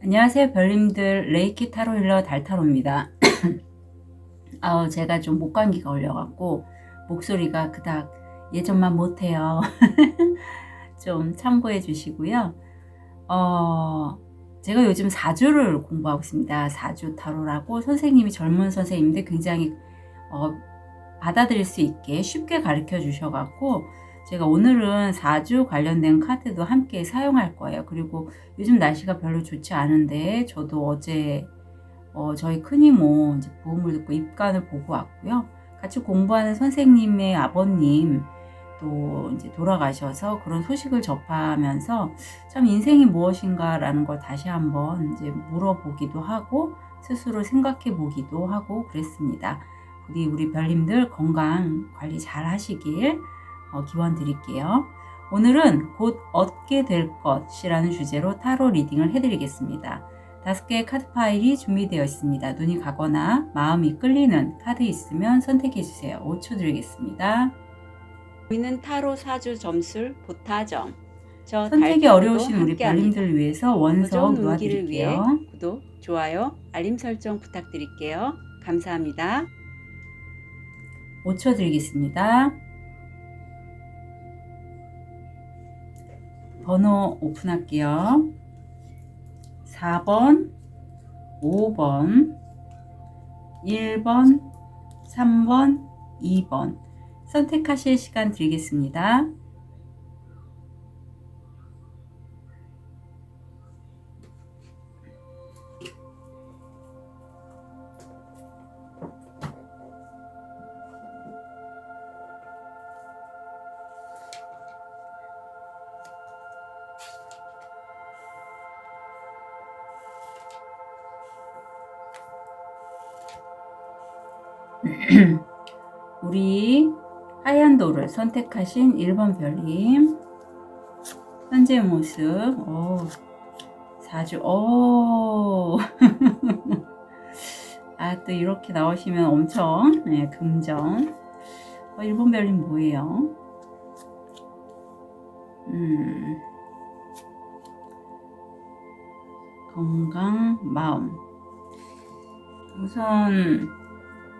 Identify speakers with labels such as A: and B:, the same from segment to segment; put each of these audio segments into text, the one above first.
A: 안녕하세요, 별님들. 레이키 타로 힐러 달타로입니다. 제가 좀 목감기가 걸려갖고 목소리가 그닥 예전만 못해요. 좀 참고해 주시고요. 제가 요즘 사주를 공부하고 있습니다. 사주 타로라고 선생님이 젊은 선생님인데 굉장히 받아들일 수 있게 쉽게 가르쳐 주셔갖고 제가 오늘은 사주 관련된 카드도 함께 사용할 거예요. 그리고 요즘 날씨가 별로 좋지 않은데 저도 어제 저희 큰이모 이제 보험을 듣고 입간을 보고 왔고요. 같이 공부하는 선생님의 아버님 또 이제 돌아가셔서 그런 소식을 접하면서 참 인생이 무엇인가라는 걸 다시 한번 이제 물어보기도 하고 스스로 생각해 보기도 하고 그랬습니다. 우리 별님들 건강 관리 잘 하시길 기원 드릴게요. 오늘은 곧 얻게 될 것이라는 주제로 타로 리딩을 해드리겠습니다. 5개의 카드 파일이 준비되어 있습니다. 눈이 가거나 마음이 끌리는 카드 있으면 선택해 주세요. 5초 드리겠습니다.
B: 보이는 타로 사주 점술 보타점.
A: 선택이 어려우신 우리 별님들을 위해서 원석
B: 놓아드릴게요.
A: 위해
B: 구독, 좋아요, 알림 설정 부탁드릴게요. 감사합니다.
A: 5초 드리겠습니다. 번호 오픈할게요. 4번, 5번, 1번, 3번, 2번 선택하실 시간 드리겠습니다. 우리 하얀 돌을 선택하신 1번 별님 현재 모습 사주 또 이렇게 나오시면 엄청 긍정. 1번 별님 뭐예요? 건강, 마음. 우선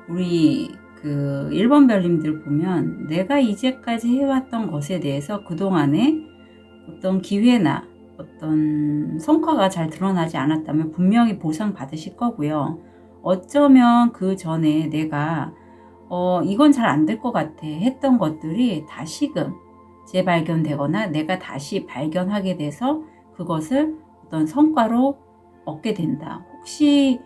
A: 우리 1번 별님들 보면 내가 이제까지 해왔던 것에 대해서 그동안에 어떤 기회나 어떤 성과가 잘 드러나지 않았다면 분명히 보상 받으실 거고요. 어쩌면 그 전에 내가 이건 잘 안 될 것 같아 했던 것들이 다시금 재발견되거나 내가 다시 발견하게 돼서 그것을 어떤 성과로 얻게 된다. 혹시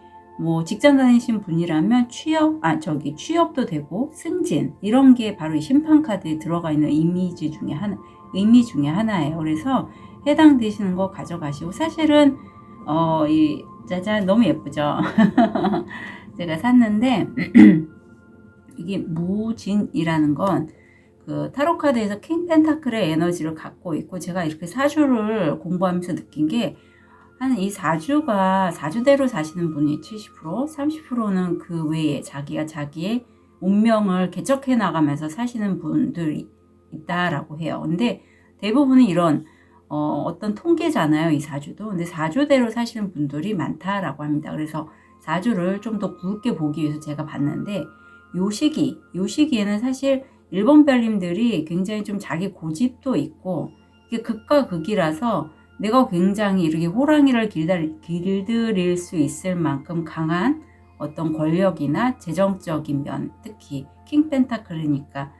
A: 직장 다니신 분이라면 취업도 되고 승진 이런 게 바로 이 심판 카드에 들어가 있는 의미 중에 하나예요. 그래서 해당되시는 거 가져가시고 사실은 이 짜잔 너무 예쁘죠? 제가 샀는데 이게 무진이라는 건 그 타로 카드에서 킹 펜타클의 에너지를 갖고 있고 제가 이렇게 사주를 공부하면서 느낀 게 한 이 사주대로 사시는 분이 70%, 30%는 그 외에 자기의 운명을 개척해 나가면서 사시는 분들이 있다라고 해요. 근데 대부분은 이런 어떤 통계잖아요, 이 사주도. 근데 사주대로 사시는 분들이 많다라고 합니다. 그래서 사주를 좀 더 굵게 보기 위해서 제가 봤는데 요 시기에는 사실 1번 별님들이 굉장히 좀 자기 고집도 있고 이게 극과 극이라서 내가 굉장히 이렇게 호랑이를 길들일 수 있을 만큼 강한 어떤 권력이나 재정적인 면, 특히 킹 펜타클이니까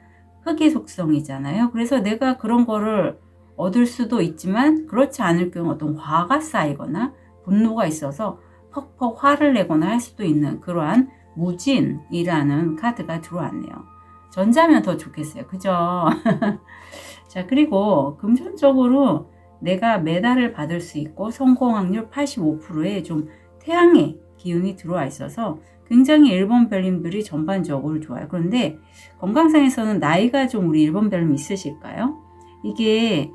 A: 흑의 속성이잖아요. 그래서 내가 그런 거를 얻을 수도 있지만 그렇지 않을 경우 어떤 화가 쌓이거나 분노가 있어서 퍽퍽 화를 내거나 할 수도 있는 그러한 무진이라는 카드가 들어왔네요. 전자면 더 좋겠어요. 그죠? 자, 그리고 금전적으로 내가 메달을 받을 수 있고 성공 확률 85%에 좀 태양의 기운이 들어와 있어서 굉장히 1번 별님들이 전반적으로 좋아요. 그런데 건강상에서는 나이가 좀 우리 1번 별님 있으실까요? 이게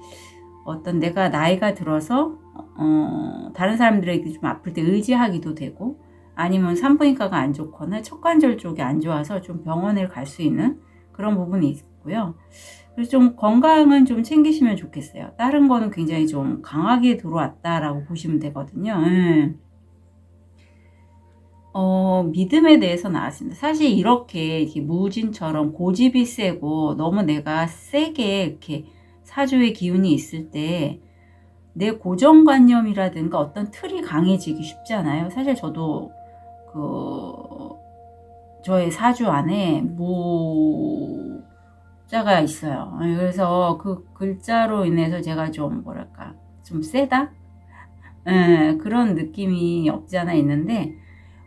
A: 어떤 내가 나이가 들어서 다른 사람들에게 좀 아플 때 의지하기도 되고 아니면 산부인과가 안 좋거나 척관절 쪽이 안 좋아서 좀 병원에 갈 수 있는 그런 부분이 있고요. 그래서 좀 건강은 좀 챙기시면 좋겠어요. 다른 거는 굉장히 좀 강하게 들어왔다라고 보시면 되거든요. 믿음에 대해서 나왔습니다. 사실 이렇게 무진처럼 고집이 세고 너무 내가 세게 이렇게 사주의 기운이 있을 때 내 고정관념이라든가 어떤 틀이 강해지기 쉽잖아요. 사실 저도 저의 사주 안에 무자가 있어요. 그래서 그 글자로 인해서 제가 좀 뭐랄까 좀 세다? 그런 느낌이 없지 않아 있는데,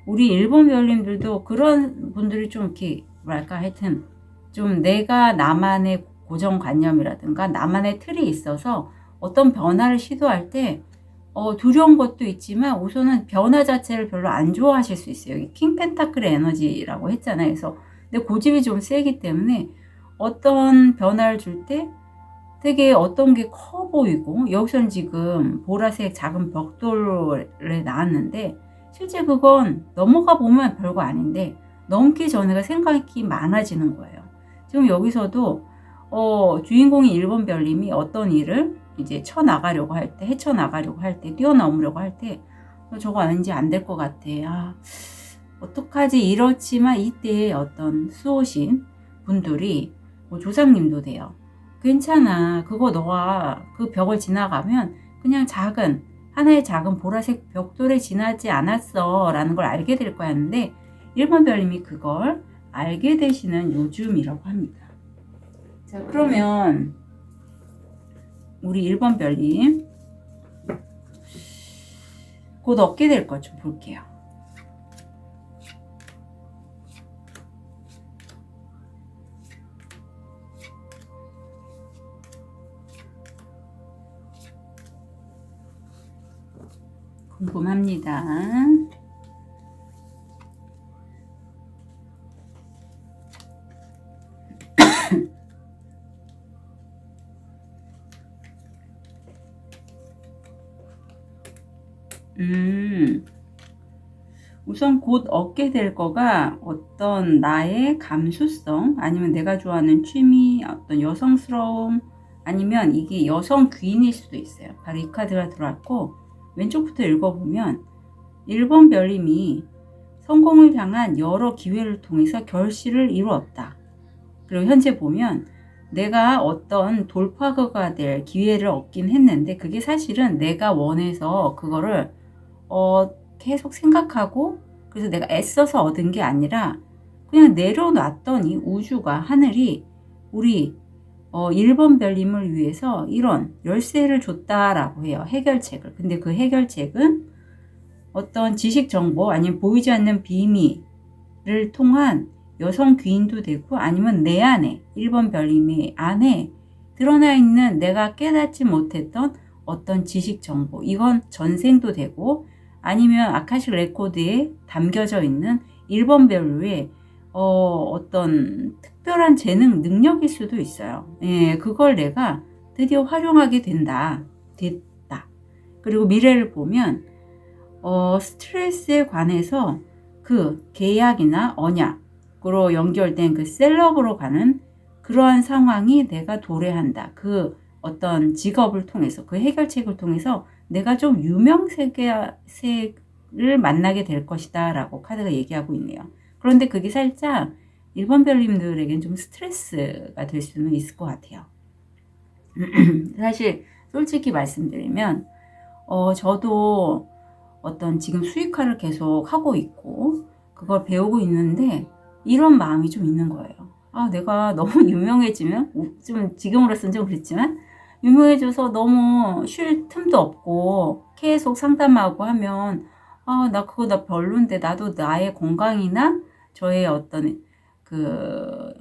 A: 우리 일본 배우님들도 그런 분들이 좀 이렇게 뭐랄까 하여튼 좀 내가 나만의 고정관념이라든가 나만의 틀이 있어서 어떤 변화를 시도할 때 두려운 것도 있지만 우선은 변화 자체를 별로 안 좋아하실 수 있어요. 여기 킹 펜타클의 에너지라고 했잖아요. 그래서 내 고집이 좀 세기 때문에 어떤 변화를 줄 때 되게 어떤 게 커 보이고, 여기서는 지금 보라색 작은 벽돌에 나왔는데 실제 그건 넘어가 보면 별거 아닌데 넘기 전에가 생각이 많아지는 거예요. 지금 여기서도 주인공이 1번 별님이 어떤 일을 이제 쳐나가려고 할 때, 헤쳐나가려고 할 때, 뛰어넘으려고 할 때 저거 왠지 안 될 것 같아. 어떡하지? 이렇지만 이때 어떤 수호신 분들이 뭐 조상님도 돼요. 괜찮아. 그거 너가 그 벽을 지나가면 그냥 하나의 작은 보라색 벽돌에 지나지 않았어 라는 걸 알게 될 거야 하는데, 1번 별님이 그걸 알게 되시는 요즘이라고 합니다. 자, 그러면 우리 1번 별님 곧 얻게 될 것 좀 볼게요. 궁금합니다. 우선 곧 얻게 될 거가 어떤 나의 감수성, 아니면 내가 좋아하는 취미, 어떤 여성스러움, 아니면 이게 여성 귀인일 수도 있어요. 바로 이 카드가 들어왔고, 왼쪽부터 읽어보면 1번 별님이 성공을 향한 여러 기회를 통해서 결실을 이루었다. 그리고 현재 보면 내가 어떤 돌파구가 될 기회를 얻긴 했는데 그게 사실은 내가 원해서 그거를 계속 생각하고, 그래서 내가 애써서 얻은 게 아니라 그냥 내려놨더니 우주가, 하늘이 우리 1번 별님을 위해서 이런 열쇠를 줬다라고 해요. 해결책을. 근데 그 해결책은 어떤 지식 정보 아니면 보이지 않는 비밀을 통한 여성 귀인도 되고, 아니면 내 안에 1번 별님의 안에 드러나 있는 내가 깨닫지 못했던 어떤 지식 정보, 이건 전생도 되고, 아니면 아카식 레코드에 담겨져 있는 1번 별로의 어떤 특별한 재능, 능력일 수도 있어요. 그걸 내가 드디어 활용하게 됐다. 그리고 미래를 보면 스트레스에 관해서 그 계약이나 언약으로 연결된 그 셀럽으로 가는 그러한 상황이 내가 도래한다. 그 어떤 직업을 통해서, 그 해결책을 통해서 내가 좀 유명세계를 만나게 될 것이다 라고 카드가 얘기하고 있네요. 그런데 그게 살짝 1번 별님들에겐 좀 스트레스가 될 수는 있을 것 같아요. 사실 솔직히 말씀드리면 저도 어떤 지금 수익화를 계속 하고 있고 그걸 배우고 있는데 이런 마음이 좀 있는 거예요. 내가 너무 유명해지면, 좀 지금으로서는 좀 그렇지만 유명해져서 너무 쉴 틈도 없고 계속 상담하고 하면 나 별론데, 나도 나의 건강이나 저의 어떤 그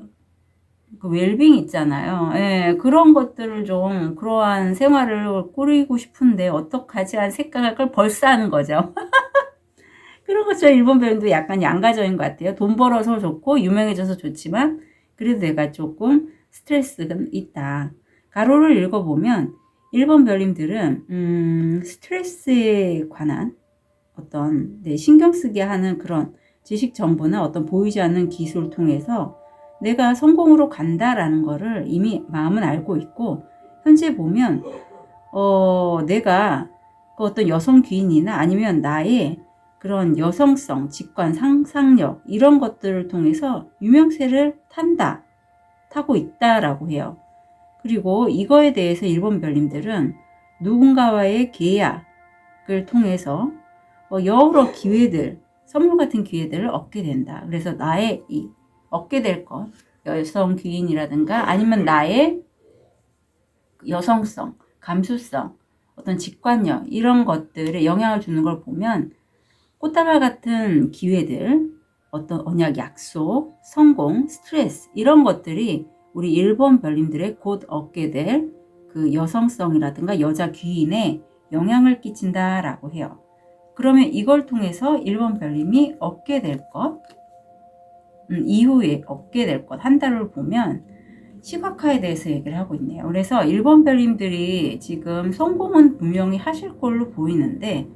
A: 웰빙 있잖아요. 그런 것들을 좀, 그러한 생활을 꾸리고 싶은데 어떡하지 하는 생각을 벌써 하는 거죠. 그런 것처럼 일본 배우도 약간 양가적인 것 같아요. 돈 벌어서 좋고 유명해져서 좋지만 그래도 내가 조금 스트레스가 있다. 가로를 읽어보면 1번 별님들은 스트레스에 관한 어떤 신경 쓰게 하는 그런 지식 정보나 어떤 보이지 않는 기술을 통해서 내가 성공으로 간다라는 거를 이미 마음은 알고 있고, 현재 보면 내가 그 어떤 여성 귀인이나 아니면 나의 그런 여성성, 직관, 상상력 이런 것들을 통해서 유명세를 타고 있다라고 해요. 그리고 이거에 대해서 일본 별님들은 누군가와의 계약을 통해서 여러 기회들, 선물 같은 기회들을 얻게 된다. 그래서 나의 얻게 될 것, 여성 귀인이라든가 아니면 나의 여성성, 감수성, 어떤 직관력 이런 것들에 영향을 주는 걸 보면 꽃다발 같은 기회들, 어떤 언약, 약속, 성공, 스트레스 이런 것들이 우리 1번 별님들의 곧 얻게 될 그 여성성이라든가 여자 귀인에 영향을 끼친다라고 해요. 그러면 이걸 통해서 1번 별님이 얻게 될 것, 이후에 얻게 될 것 한 달을 보면 시각화에 대해서 얘기를 하고 있네요. 그래서 1번 별님들이 지금 성공은 분명히 하실 걸로 보이는데,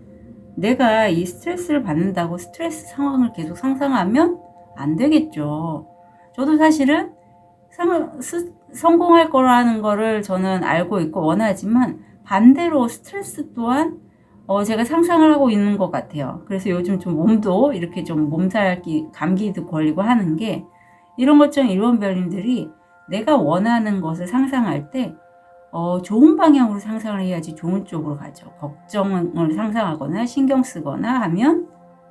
A: 내가 이 스트레스를 받는다고 스트레스 상황을 계속 상상하면 안 되겠죠. 저도 사실은 성공할 거라는 거를 저는 알고 있고 원하지만, 반대로 스트레스 또한 제가 상상을 하고 있는 것 같아요. 그래서 요즘 좀 몸도 이렇게 좀 몸살기, 감기도 걸리고 하는 게, 이런 것처럼 1번 별님들이 내가 원하는 것을 상상할 때 좋은 방향으로 상상을 해야지 좋은 쪽으로 가죠. 걱정을 상상하거나 신경 쓰거나 하면,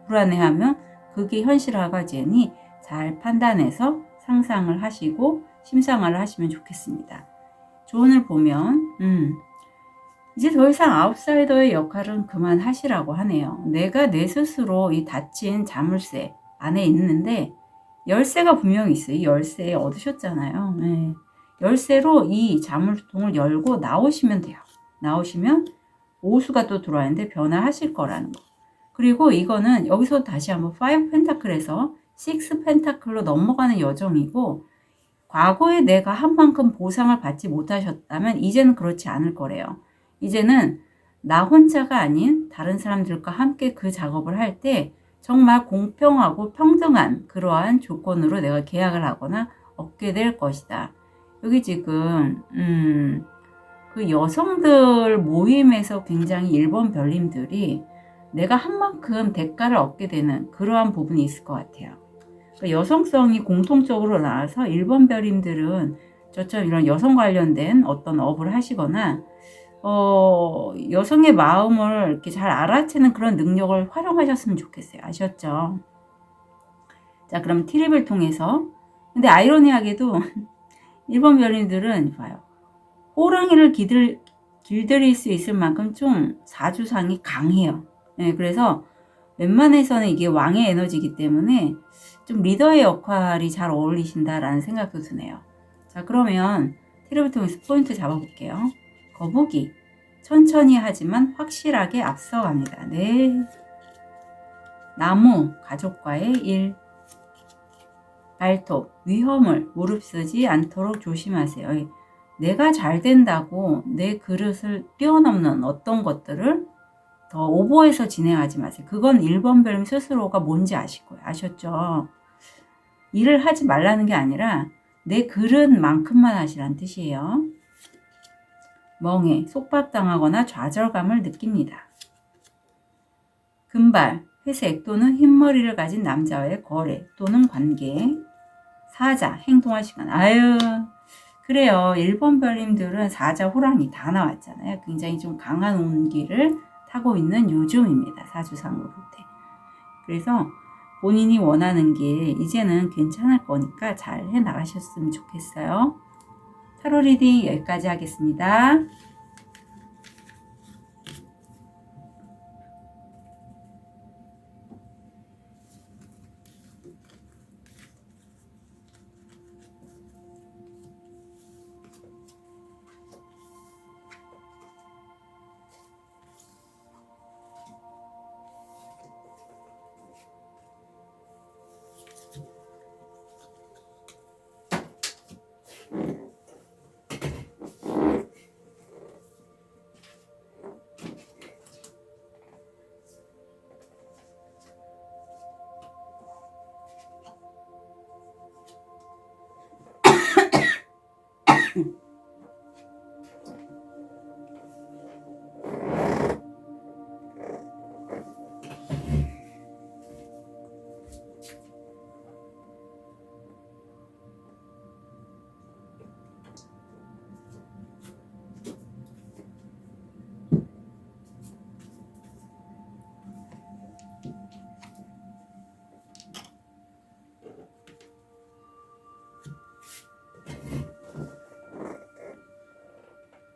A: 불안해하면 그게 현실화가 되니 잘 판단해서 상상을 하시고 심상화를 하시면 좋겠습니다. 조언을 보면 이제 더 이상 아웃사이더의 역할은 그만하시라고 하네요. 내가 내 스스로 이 닫힌 자물쇠 안에 있는데 열쇠가 분명히 있어요. 이 열쇠 얻으셨잖아요. 네. 열쇠로 이 자물통을 열고 나오시면 돼요. 나오시면 오수가 또 들어왔는데 변화하실 거라는 거. 그리고 이거는 여기서 다시 한번 5 펜타클에서 6 펜타클로 넘어가는 여정이고, 과거에 내가 한 만큼 보상을 받지 못하셨다면 이제는 그렇지 않을 거래요. 이제는 나 혼자가 아닌 다른 사람들과 함께 그 작업을 할 때 정말 공평하고 평등한 그러한 조건으로 내가 계약을 하거나 얻게 될 것이다. 여기 지금 그 여성들 모임에서 굉장히 1번 별님들이 내가 한 만큼 대가를 얻게 되는 그러한 부분이 있을 것 같아요. 그러니까 여성성이 공통적으로 나와서 1번 별님들은 저처럼 이런 여성 관련된 어떤 업을 하시거나 여성의 마음을 이렇게 잘 알아채는 그런 능력을 활용하셨으면 좋겠어요. 아셨죠? 자, 그럼 트립을 통해서, 근데 아이러니하게도 1번 별님들은 봐요. 호랑이를 길들일 수 있을 만큼 좀 사주상이 강해요. 네, 그래서 웬만해서는 이게 왕의 에너지이기 때문에 좀 리더의 역할이 잘 어울리신다라는 생각도 드네요. 자, 그러면 트립을 통해서 포인트 잡아볼게요. 거북이. 천천히 하지만 확실하게 앞서갑니다. 네. 나무. 가족과의 일. 발톱. 위험을 무릅쓰지 않도록 조심하세요. 내가 잘 된다고 내 그릇을 뛰어넘는 어떤 것들을 더 오버해서 진행하지 마세요. 그건 1번 별님 스스로가 뭔지 아실 거예요. 아셨죠? 일을 하지 말라는 게 아니라 내 그릇만큼만 하시라는 뜻이에요. 멍해, 속박당하거나 좌절감을 느낍니다. 금발, 회색 또는 흰머리를 가진 남자와의 거래 또는 관계. 사자, 행동할 시간. 아유, 그래요. 1번 별님들은 사자, 호랑이 다 나왔잖아요. 굉장히 좀 강한 온기를 타고 있는 요즘입니다. 사주상으로 볼 때. 그래서 본인이 원하는 길 이제는 괜찮을 거니까 잘 해나가셨으면 좋겠어요. 타로 리딩 여기까지 하겠습니다.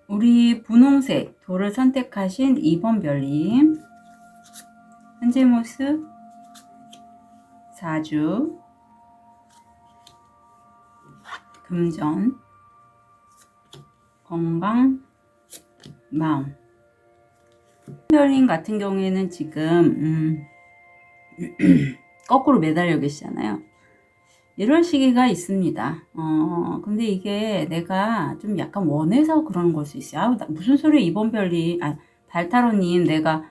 A: 우리 분홍색 돌을 선택하신 2번 별님, 현재 모습, 사주, 금전, 건강, 마음. 별님 같은 경우에는 지금 거꾸로 매달려 계시잖아요. 이런 시기가 있습니다. 근데 이게 내가 좀 약간 원해서 그런 걸 수 있어요. 아우, 무슨 소리 이번 별이, 달타로님, 내가,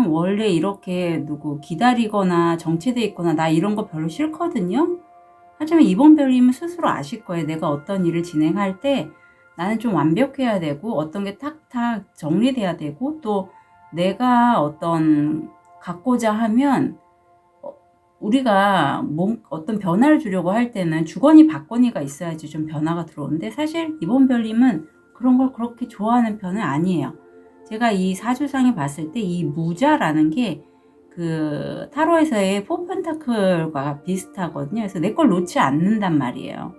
A: 원래 이렇게 누구 기다리거나 정체돼 있거나 나 이런 거 별로 싫거든요. 하지만 이번 별님은 스스로 아실 거예요. 내가 어떤 일을 진행할 때 나는 좀 완벽해야 되고, 어떤 게 탁탁 정리돼야 되고, 또 내가 어떤 갖고자 하면, 우리가 어떤 변화를 주려고 할 때는 주거니 받거니가 있어야지 좀 변화가 들어오는데, 사실 이번 별님은 그런 걸 그렇게 좋아하는 편은 아니에요. 제가 이 사주상에 봤을 때 이 무자라는 게 그 타로에서의 포펜타클과 비슷하거든요. 그래서 내 걸 놓지 않는단 말이에요.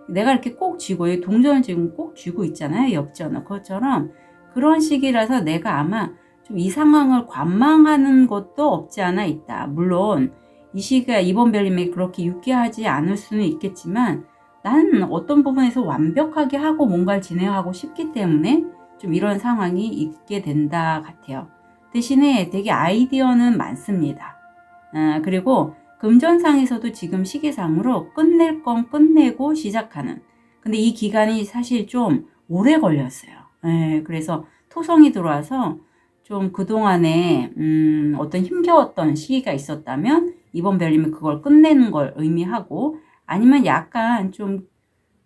A: 내가 이렇게 꼭 쥐고, 동전을 지금 꼭 쥐고 있잖아요. 엽전을. 그것처럼 그런 식이라서 내가 아마 좀 이 상황을 관망하는 것도 없지 않아 있다. 물론 이 시기가 이번 별님에게 그렇게 유쾌하지 않을 수는 있겠지만, 나는 어떤 부분에서 완벽하게 하고 뭔가를 진행하고 싶기 때문에 좀 이런 상황이 있게 된다 같아요. 대신에 되게 아이디어는 많습니다. 그리고 금전상에서도 지금 시기상으로 끝낼 건 끝내고 시작하는, 근데 이 기간이 사실 좀 오래 걸렸어요. 그래서 토성이 들어와서 좀 그동안에 어떤 힘겨웠던 시기가 있었다면 이번 별님은 그걸 끝내는 걸 의미하고, 아니면 약간 좀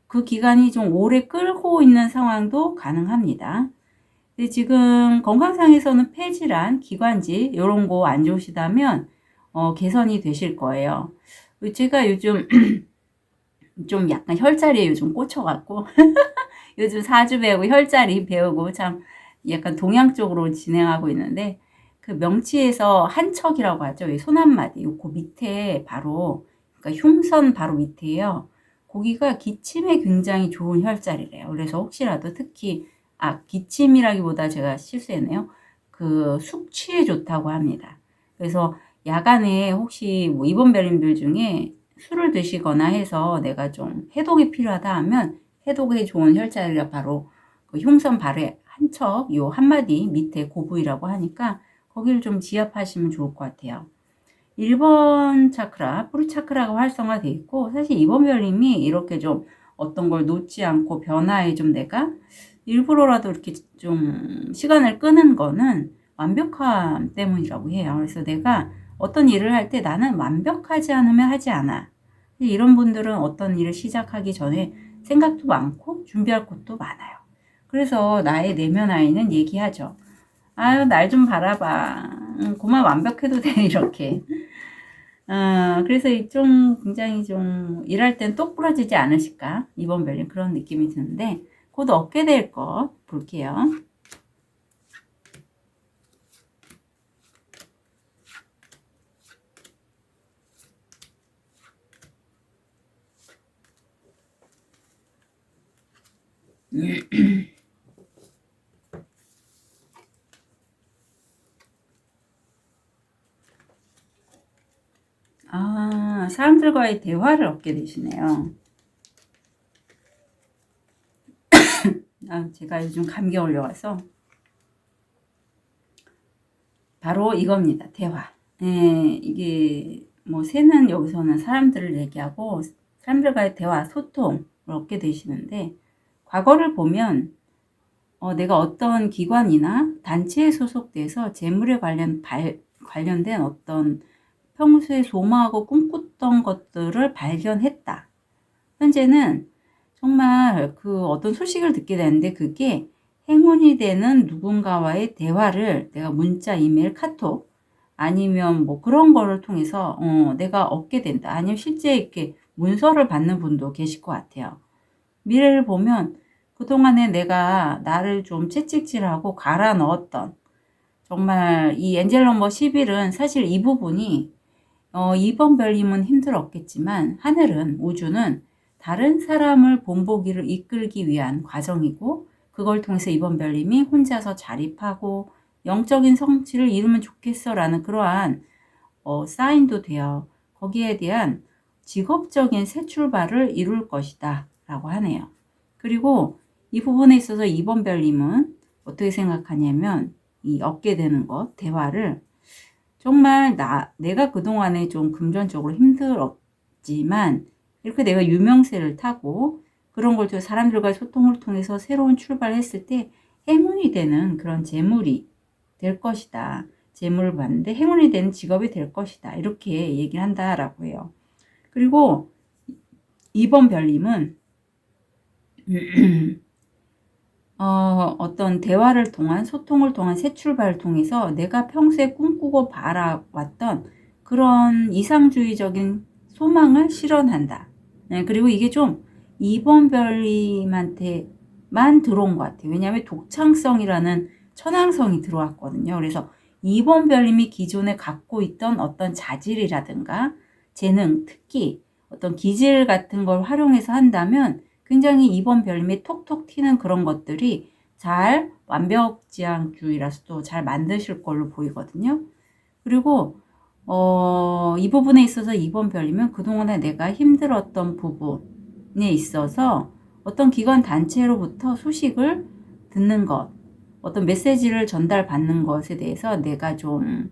A: 그 기간이 좀 오래 끌고 있는 상황도 가능합니다. 근데 지금 건강상에서는 폐질환, 기관지 이런 거 안 좋으시다면 개선이 되실 거예요. 제가 요즘 좀 약간 혈자리에 요즘 꽂혀갖고 요즘 사주 배우고 혈자리 배우고 참 약간 동양 쪽으로 진행하고 있는데, 그 명치에서 한척이라고 하죠. 손 한마디. 그 밑에 바로, 그러니까 흉선 바로 밑에요. 거기가 기침에 굉장히 좋은 혈자리래요. 그래서 혹시라도 특히, 기침이라기보다 제가 실수했네요. 그 숙취에 좋다고 합니다. 그래서 야간에 혹시 뭐 이번 별님들 중에 술을 드시거나 해서 내가 좀 해독이 필요하다 하면 해독에 좋은 혈자리가 바로 그 흉선 발에 한 척, 요 한마디 밑에 그 부위라고 하니까 거기를 좀 지압하시면 좋을 것 같아요. 1번 차크라, 뿌리 차크라가 활성화되어 있고, 사실 이번 별님이 이렇게 좀 어떤 걸 놓지 않고 변화에 좀 내가 일부러라도 이렇게 좀 시간을 끄는 거는 완벽함 때문이라고 해요. 그래서 내가 어떤 일을 할 때 나는 완벽하지 않으면 하지 않아. 이런 분들은 어떤 일을 시작하기 전에 생각도 많고 준비할 것도 많아요. 그래서 나의 내면 아이는 얘기하죠. 아유, 날 좀 바라봐. 그만 완벽해도 돼, 이렇게. 그래서 좀 굉장히 좀 일할 땐 똑부러지지 않으실까? 이번 별님 그런 느낌이 드는데, 곧 얻게 될 것 볼게요. 사람들과의 대화를 얻게 되시네요. 제가 요즘 감기 걸려가서 바로 이겁니다. 대화. 이게 뭐 새는 여기서는 사람들을 얘기하고 사람들과의 대화, 소통을 얻게 되시는데, 과거를 보면 내가 어떤 기관이나 단체에 소속돼서 재물에 관련된 어떤 평소에 소망하고 꿈꿨던 것들을 발견했다. 현재는 정말 그 어떤 소식을 듣게 되는데 그게 행운이 되는 누군가와의 대화를 내가 문자, 이메일, 카톡 아니면 뭐 그런 거를 통해서 내가 얻게 된다. 아니면 실제 이렇게 문서를 받는 분도 계실 것 같아요. 미래를 보면 그동안에 내가 나를 좀 채찍질하고 갈아 넣었던 정말 이 엔젤 넘버 11은 사실 이 부분이 이번 별님은 힘들었겠지만 하늘은 우주는 다른 사람을 본보기를 이끌기 위한 과정이고 그걸 통해서 이번 별님이 혼자서 자립하고 영적인 성취를 이루면 좋겠어라는 그러한 사인도 돼요. 거기에 대한 직업적인 새 출발을 이룰 것이다 라고 하네요. 그리고 이 부분에 있어서 이번 별님은 어떻게 생각하냐면 이 얻게 되는 것, 대화를 정말 내가 그동안에 좀 금전적으로 힘들었지만 이렇게 내가 유명세를 타고 그런 걸 또 사람들과 소통을 통해서 새로운 출발을 했을 때 행운이 되는 그런 재물이 될 것이다. 재물을 받는데 행운이 되는 직업이 될 것이다. 이렇게 얘기를 한다라고 해요. 그리고 이번 별님은 어떤 대화를 통한 소통을 통한 새 출발을 통해서 내가 평소에 꿈꾸고 바라왔던 그런 이상주의적인 소망을 실현한다. 네, 그리고 이게 좀 이번 별님한테만 들어온 것 같아요. 왜냐하면 독창성이라는 천왕성이 들어왔거든요. 그래서 이번 별님이 기존에 갖고 있던 어떤 자질이라든가 재능, 특기, 어떤 기질 같은 걸 활용해서 한다면 굉장히 이번 별님이 톡톡 튀는 그런 것들이 잘 완벽지향주의라서도 잘 만드실 걸로 보이거든요. 그리고 이 부분에 있어서 이번 별님은 그동안에 내가 힘들었던 부분에 있어서 어떤 기관 단체로부터 소식을 듣는 것, 어떤 메시지를 전달받는 것에 대해서 내가 좀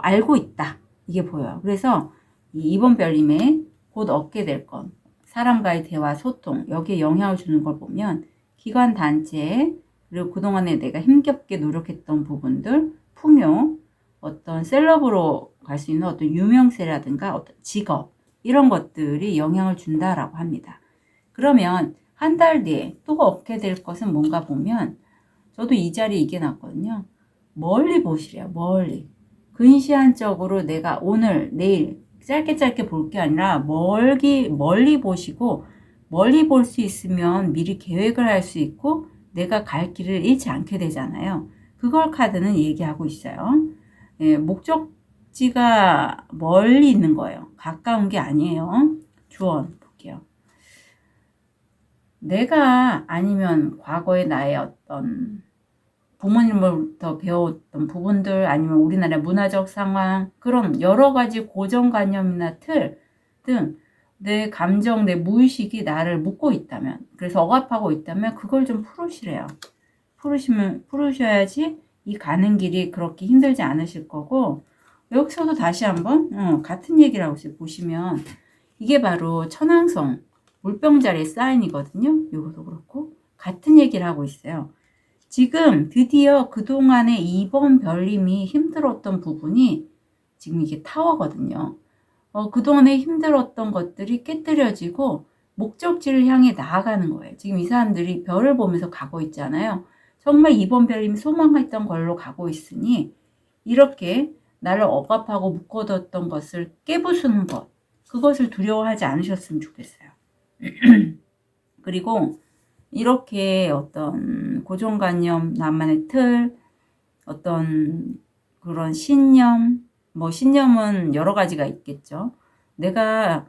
A: 알고 있다. 이게 보여요. 그래서 이번 별님의 곧 얻게 될 것, 사람과의 대화, 소통, 여기에 영향을 주는 걸 보면 기관 단체, 그리고 그동안에 내가 힘겹게 노력했던 부분들, 풍요, 어떤 셀럽으로 갈 수 있는 어떤 유명세라든가 어떤 직업, 이런 것들이 영향을 준다라고 합니다. 그러면 한 달 뒤에 또 얻게 될 것은 뭔가 보면 저도 이 자리에 이게 났거든요. 멀리 보시래요. 멀리. 근시안적으로 내가 오늘, 내일 짧게 볼 게 아니라 멀리 보시고 멀리 볼 수 있으면 미리 계획을 할 수 있고 내가 갈 길을 잃지 않게 되잖아요. 그걸 카드는 얘기하고 있어요. 예, 목적지가 멀리 있는 거예요. 가까운 게 아니에요. 주원 볼게요. 내가 아니면 과거의 나의 어떤 부모님으로부터 배웠던 부분들 아니면 우리나라의 문화적 상황 그런 여러 가지 고정관념이나 틀 등 내 감정, 내 무의식이 나를 묶고 있다면 그래서 억압하고 있다면 그걸 좀 풀으시래요. 풀으셔야지 이 가는 길이 그렇게 힘들지 않으실 거고 여기서도 다시 한번 같은 얘기를 하고 있어요. 보시면 이게 바로 천왕성 물병자리의 사인이거든요. 이것도 그렇고 같은 얘기를 하고 있어요. 지금 드디어 그동안에 이번 별님이 힘들었던 부분이 지금 이게 타워거든요. 그동안에 힘들었던 것들이 깨뜨려지고 목적지를 향해 나아가는 거예요. 지금 이 사람들이 별을 보면서 가고 있잖아요. 정말 이번 별님이 소망했던 걸로 가고 있으니 이렇게 나를 억압하고 묶어뒀던 것을 깨부수는 것, 그것을 두려워하지 않으셨으면 좋겠어요. 그리고 이렇게 어떤 고정관념, 나만의 틀, 어떤 그런 신념, 뭐 신념은 여러 가지가 있겠죠. 내가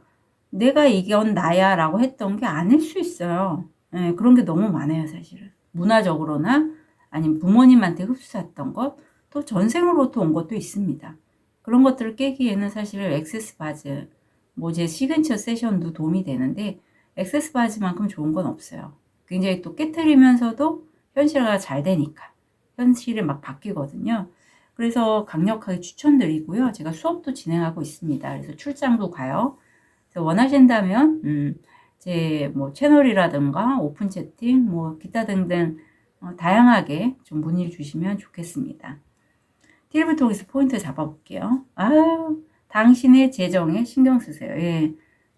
A: 이건 나야 라고 했던 게 아닐 수 있어요. 예, 그런 게 너무 많아요, 사실은. 문화적으로나 아니면 부모님한테 흡수했던 것, 또 전생으로부터 온 것도 있습니다. 그런 것들을 깨기에는 사실 액세스 바즈, 뭐 제 시그니처 세션도 도움이 되는데 액세스 바즈만큼 좋은 건 없어요. 굉장히 또 깨트리면서도 현실화가 잘 되니까. 현실이 막 바뀌거든요. 그래서 강력하게 추천드리고요. 제가 수업도 진행하고 있습니다. 그래서 출장도 가요. 그래서 원하신다면 제 뭐 채널이라든가 오픈 채팅 뭐 기타 등등 다양하게 좀 문의를 주시면 좋겠습니다. 팁을 통해서 포인트 잡아볼게요. 아유, 당신의 재정에 신경 쓰세요. 예.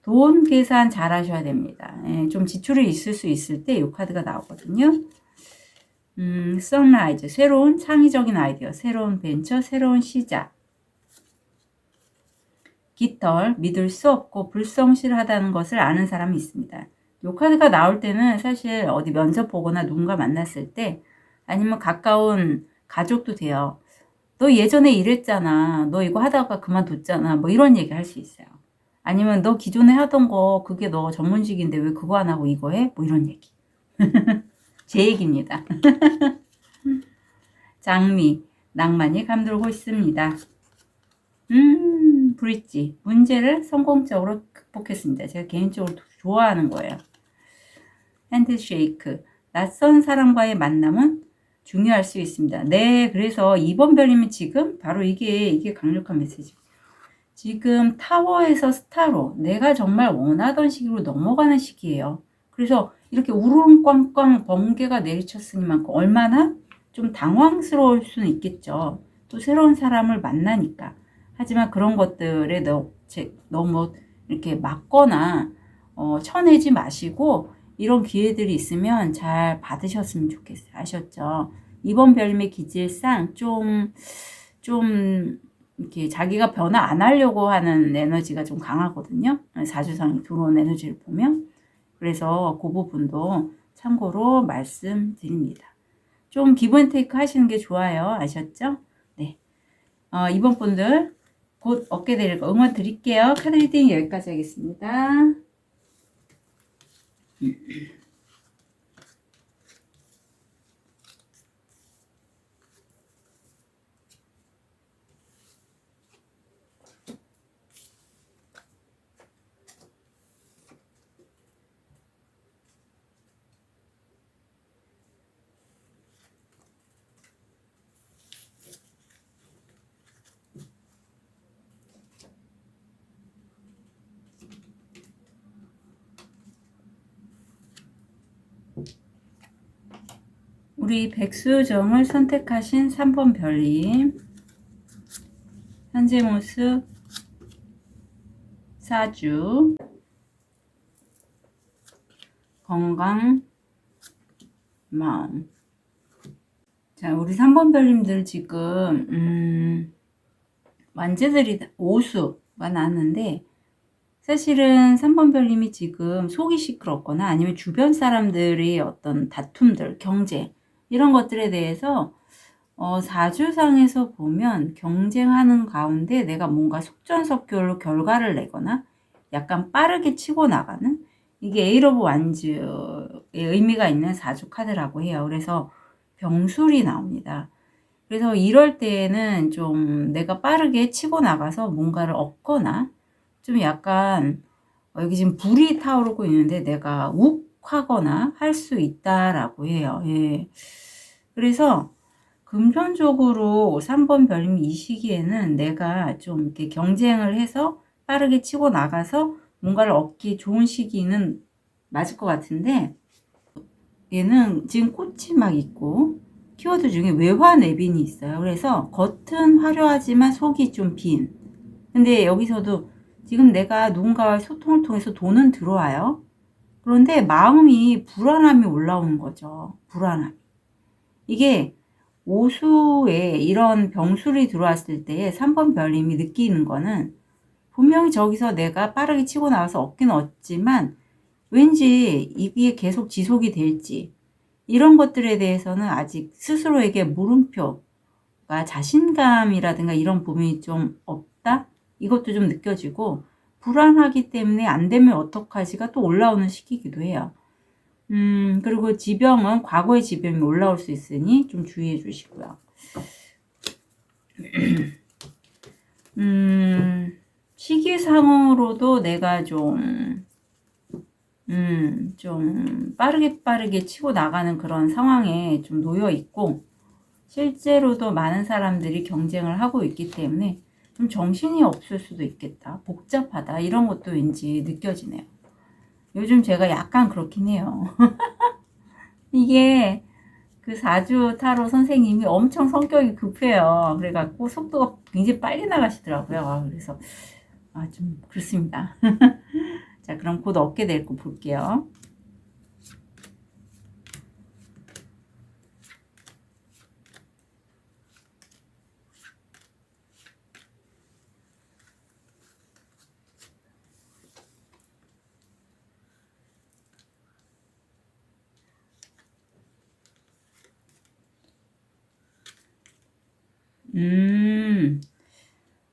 A: 돈 계산 잘 하셔야 됩니다. 예, 좀 지출이 있을 수 있을 때 이 카드가 나오거든요. 선라이즈, 새로운 창의적인 아이디어, 새로운 벤처, 새로운 시작. 깃털, 믿을 수 없고 불성실하다는 것을 아는 사람이 있습니다. 이 카드가 나올 때는 사실 어디 면접 보거나 누군가 만났을 때 아니면 가까운 가족도 돼요. 너 예전에 이랬잖아. 너 이거 하다가 그만뒀잖아. 뭐 이런 얘기 할 수 있어요. 아니면 너 기존에 하던 거 그게 너 전문직인데 왜 그거 안 하고 이거 해? 뭐 이런 얘기. 제 얘기입니다. 장미, 낭만이 감돌고 있습니다. 브릿지, 문제를 성공적으로 극복했습니다. 제가 개인적으로 좋아하는 거예요. 핸드쉐이크, 낯선 사람과의 만남은 중요할 수 있습니다. 네, 그래서 2번 별이면 지금 바로 이게 강력한 메시지. 지금 타워에서 스타로 내가 정말 원하던 시기로 넘어가는 시기예요. 그래서 이렇게 우르릉꽝꽝 번개가 내리쳤으니만큼 얼마나 좀 당황스러울 수는 있겠죠. 또 새로운 사람을 만나니까. 하지만 그런 것들에 너무 이렇게 막거나 쳐내지 마시고 이런 기회들이 있으면 잘 받으셨으면 좋겠어요. 아셨죠? 이번 별님의 기질상 좀 이렇게 자기가 변화 안 하려고 하는 에너지가 좀 강하거든요. 사주상이 들어온 에너지를 보면. 그래서 그 부분도 참고로 말씀드립니다. 좀 기분 테이크 하시는 게 좋아요. 아셨죠? 네. 이번 분들 곧 얻게 될 응원 드릴게요. 카드 리딩 여기까지 하겠습니다. 우리 백수정을 선택하신 3번 별님, 현재 모습, 사주, 건강, 마음. 자, 우리 3번 별님들 지금 완제들이 오수가 나왔는데 사실은 3번 별님이 지금 속이 시끄럽거나 아니면 주변 사람들의 어떤 다툼들, 경쟁 이런 것들에 대해서 사주상에서 보면 경쟁하는 가운데 내가 뭔가 속전속결로 결과를 내거나 약간 빠르게 치고 나가는 이게 에이트 오브 완즈의 의미가 있는 사주 카드라고 해요. 그래서 병술이 나옵니다. 그래서 이럴 때에는 좀 내가 빠르게 치고 나가서 뭔가를 얻거나 좀 약간 여기 지금 불이 타오르고 있는데 내가 욱하거나 할 수 있다라고 해요. 예. 그래서 금전적으로 3번 별님 이 시기에는 내가 좀 이렇게 경쟁을 해서 빠르게 치고 나가서 뭔가를 얻기 좋은 시기는 맞을 것 같은데 얘는 지금 꽃이 막 있고 키워드 중에 외화내빈이 있어요. 그래서 겉은 화려하지만 속이 좀 빈. 근데 여기서도 지금 내가 누군가와 소통을 통해서 돈은 들어와요. 그런데 마음이 불안함이 올라오는 거죠. 불안함. 이게 오수에 이런 병술이 들어왔을 때에 3번 별님이 느끼는 거는 분명히 저기서 내가 빠르게 치고 나와서 얻긴 얻지만 왠지 이게 계속 지속이 될지 이런 것들에 대해서는 아직 스스로에게 물음표가 자신감이라든가 이런 부분이 좀 없다? 이것도 좀 느껴지고 불안하기 때문에 안 되면 어떡하지가 또 올라오는 시기이기도 해요. 그리고 지병은 과거의 지병이 올라올 수 있으니 좀 주의해 주시고요. 시기상으로도 내가 좀 빠르게 치고 나가는 그런 상황에 좀 놓여 있고, 실제로도 많은 사람들이 경쟁을 하고 있기 때문에 좀 정신이 없을 수도 있겠다. 복잡하다. 이런 것도 왠지 느껴지네요. 요즘 제가 약간 그렇긴 해요. 이게 그 사주 타로 선생님이 엄청 성격이 급해요. 그래갖고 속도가 굉장히 빨리 나가시더라고요. 그래서 좀 그렇습니다. 자, 그럼 곧 얻게 될 거 볼게요.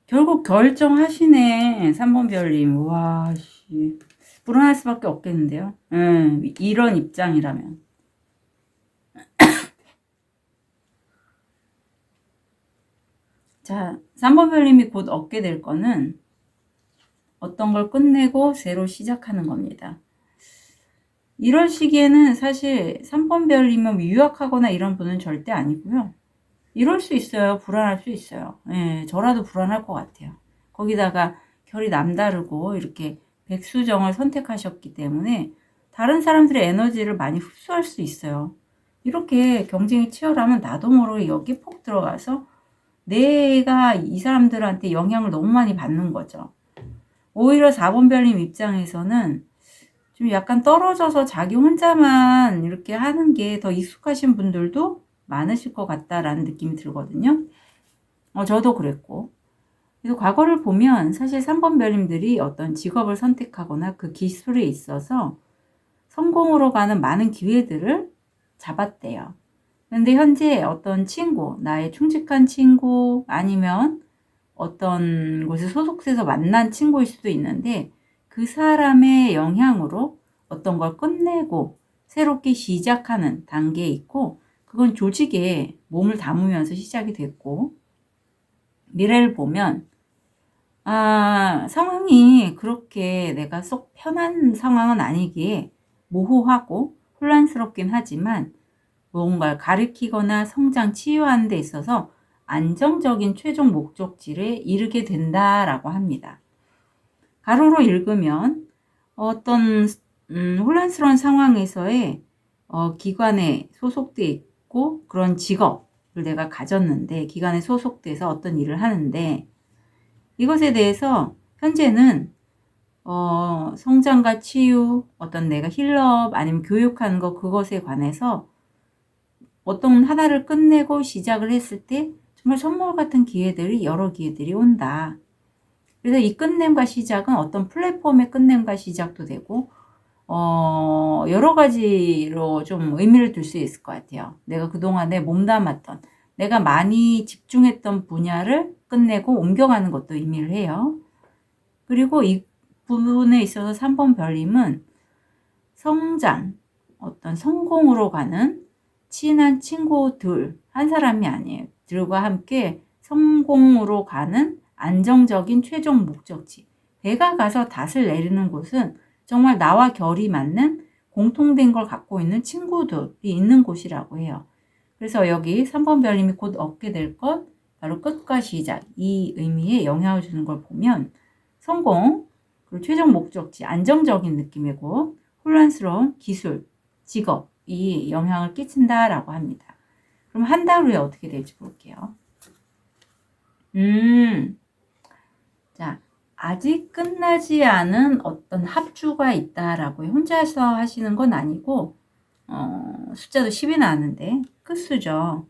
A: 결국 결정하시네. 3번 별님. 와, 씨. 불안할 수밖에 없겠는데요. 이런 입장이라면. 자, 3번 별님이 곧 얻게 될 거는 어떤 걸 끝내고 새로 시작하는 겁니다. 이럴 시기에는 사실 3번 별이면 유학하거나 이런 분은 절대 아니고요. 이럴 수 있어요. 불안할 수 있어요. 예, 저라도 불안할 것 같아요. 거기다가 결이 남다르고 이렇게 백수정을 선택하셨기 때문에 다른 사람들의 에너지를 많이 흡수할 수 있어요. 이렇게 경쟁이 치열하면 나도 모르게 여기 폭 들어가서 내가 이 사람들한테 영향을 너무 많이 받는 거죠. 오히려 4번 별님 입장에서는 좀 약간 떨어져서 자기 혼자만 이렇게 하는 게 더 익숙하신 분들도 많으실 것 같다라는 느낌이 들거든요. 저도 그랬고. 그래서 과거를 보면 사실 3번 별님들이 어떤 직업을 선택하거나 그 기술에 있어서 성공으로 가는 많은 기회들을 잡았대요. 근데 현재 어떤 친구, 나의 충직한 친구 아니면 어떤 곳에 소속돼서 만난 친구일 수도 있는데 그 사람의 영향으로 어떤 걸 끝내고 새롭게 시작하는 단계에 있고 그건 조직에 몸을 담으면서 시작이 됐고 미래를 보면 상황이 그렇게 내가 쏙 편한 상황은 아니기에 모호하고 혼란스럽긴 하지만 무언가를 가리키거나 성장, 치유하는 데 있어서 안정적인 최종 목적지를 이루게 된다라고 합니다. 가로로 읽으면 어떤 혼란스러운 상황에서의 기관에 소속돼 있고 그런 직업을 내가 가졌는데 기관에 소속돼서 어떤 일을 하는데 이것에 대해서 현재는 성장과 치유, 어떤 내가 힐업 아니면 교육하는 거 그것에 관해서 어떤 하나를 끝내고 시작을 했을 때 정말 선물 같은 기회들이 여러 기회들이 온다. 그래서 이 끝냄과 시작은 어떤 플랫폼의 끝냄과 시작도 되고 여러 가지로 좀 의미를 둘 수 있을 것 같아요. 내가 그동안에 몸담았던 내가 많이 집중했던 분야를 끝내고 옮겨가는 것도 의미를 해요. 그리고 이 부분에 있어서 3번 별님은 성장, 어떤 성공으로 가는 친한 친구들 한 사람이 아니에요. 들과 함께 성공으로 가는 안정적인 최종 목적지. 배가 가서 닷을 내리는 곳은 정말 나와 결이 맞는 공통된 걸 갖고 있는 친구들이 있는 곳이라고 해요. 그래서 여기 3번 별님이 곧 얻게 될 것, 바로 끝과 시작, 이 의미에 영향을 주는 걸 보면 성공, 그리고 최종 목적지, 안정적인 느낌이고 혼란스러운 기술, 직업이 영향을 끼친다라고 합니다. 그럼 한 달 후에 어떻게 될지 볼게요. 자, 아직 끝나지 않은 어떤 합주가 있다라고 혼자서 하시는 건 아니고 숫자도 10이 나왔는데 끝수죠.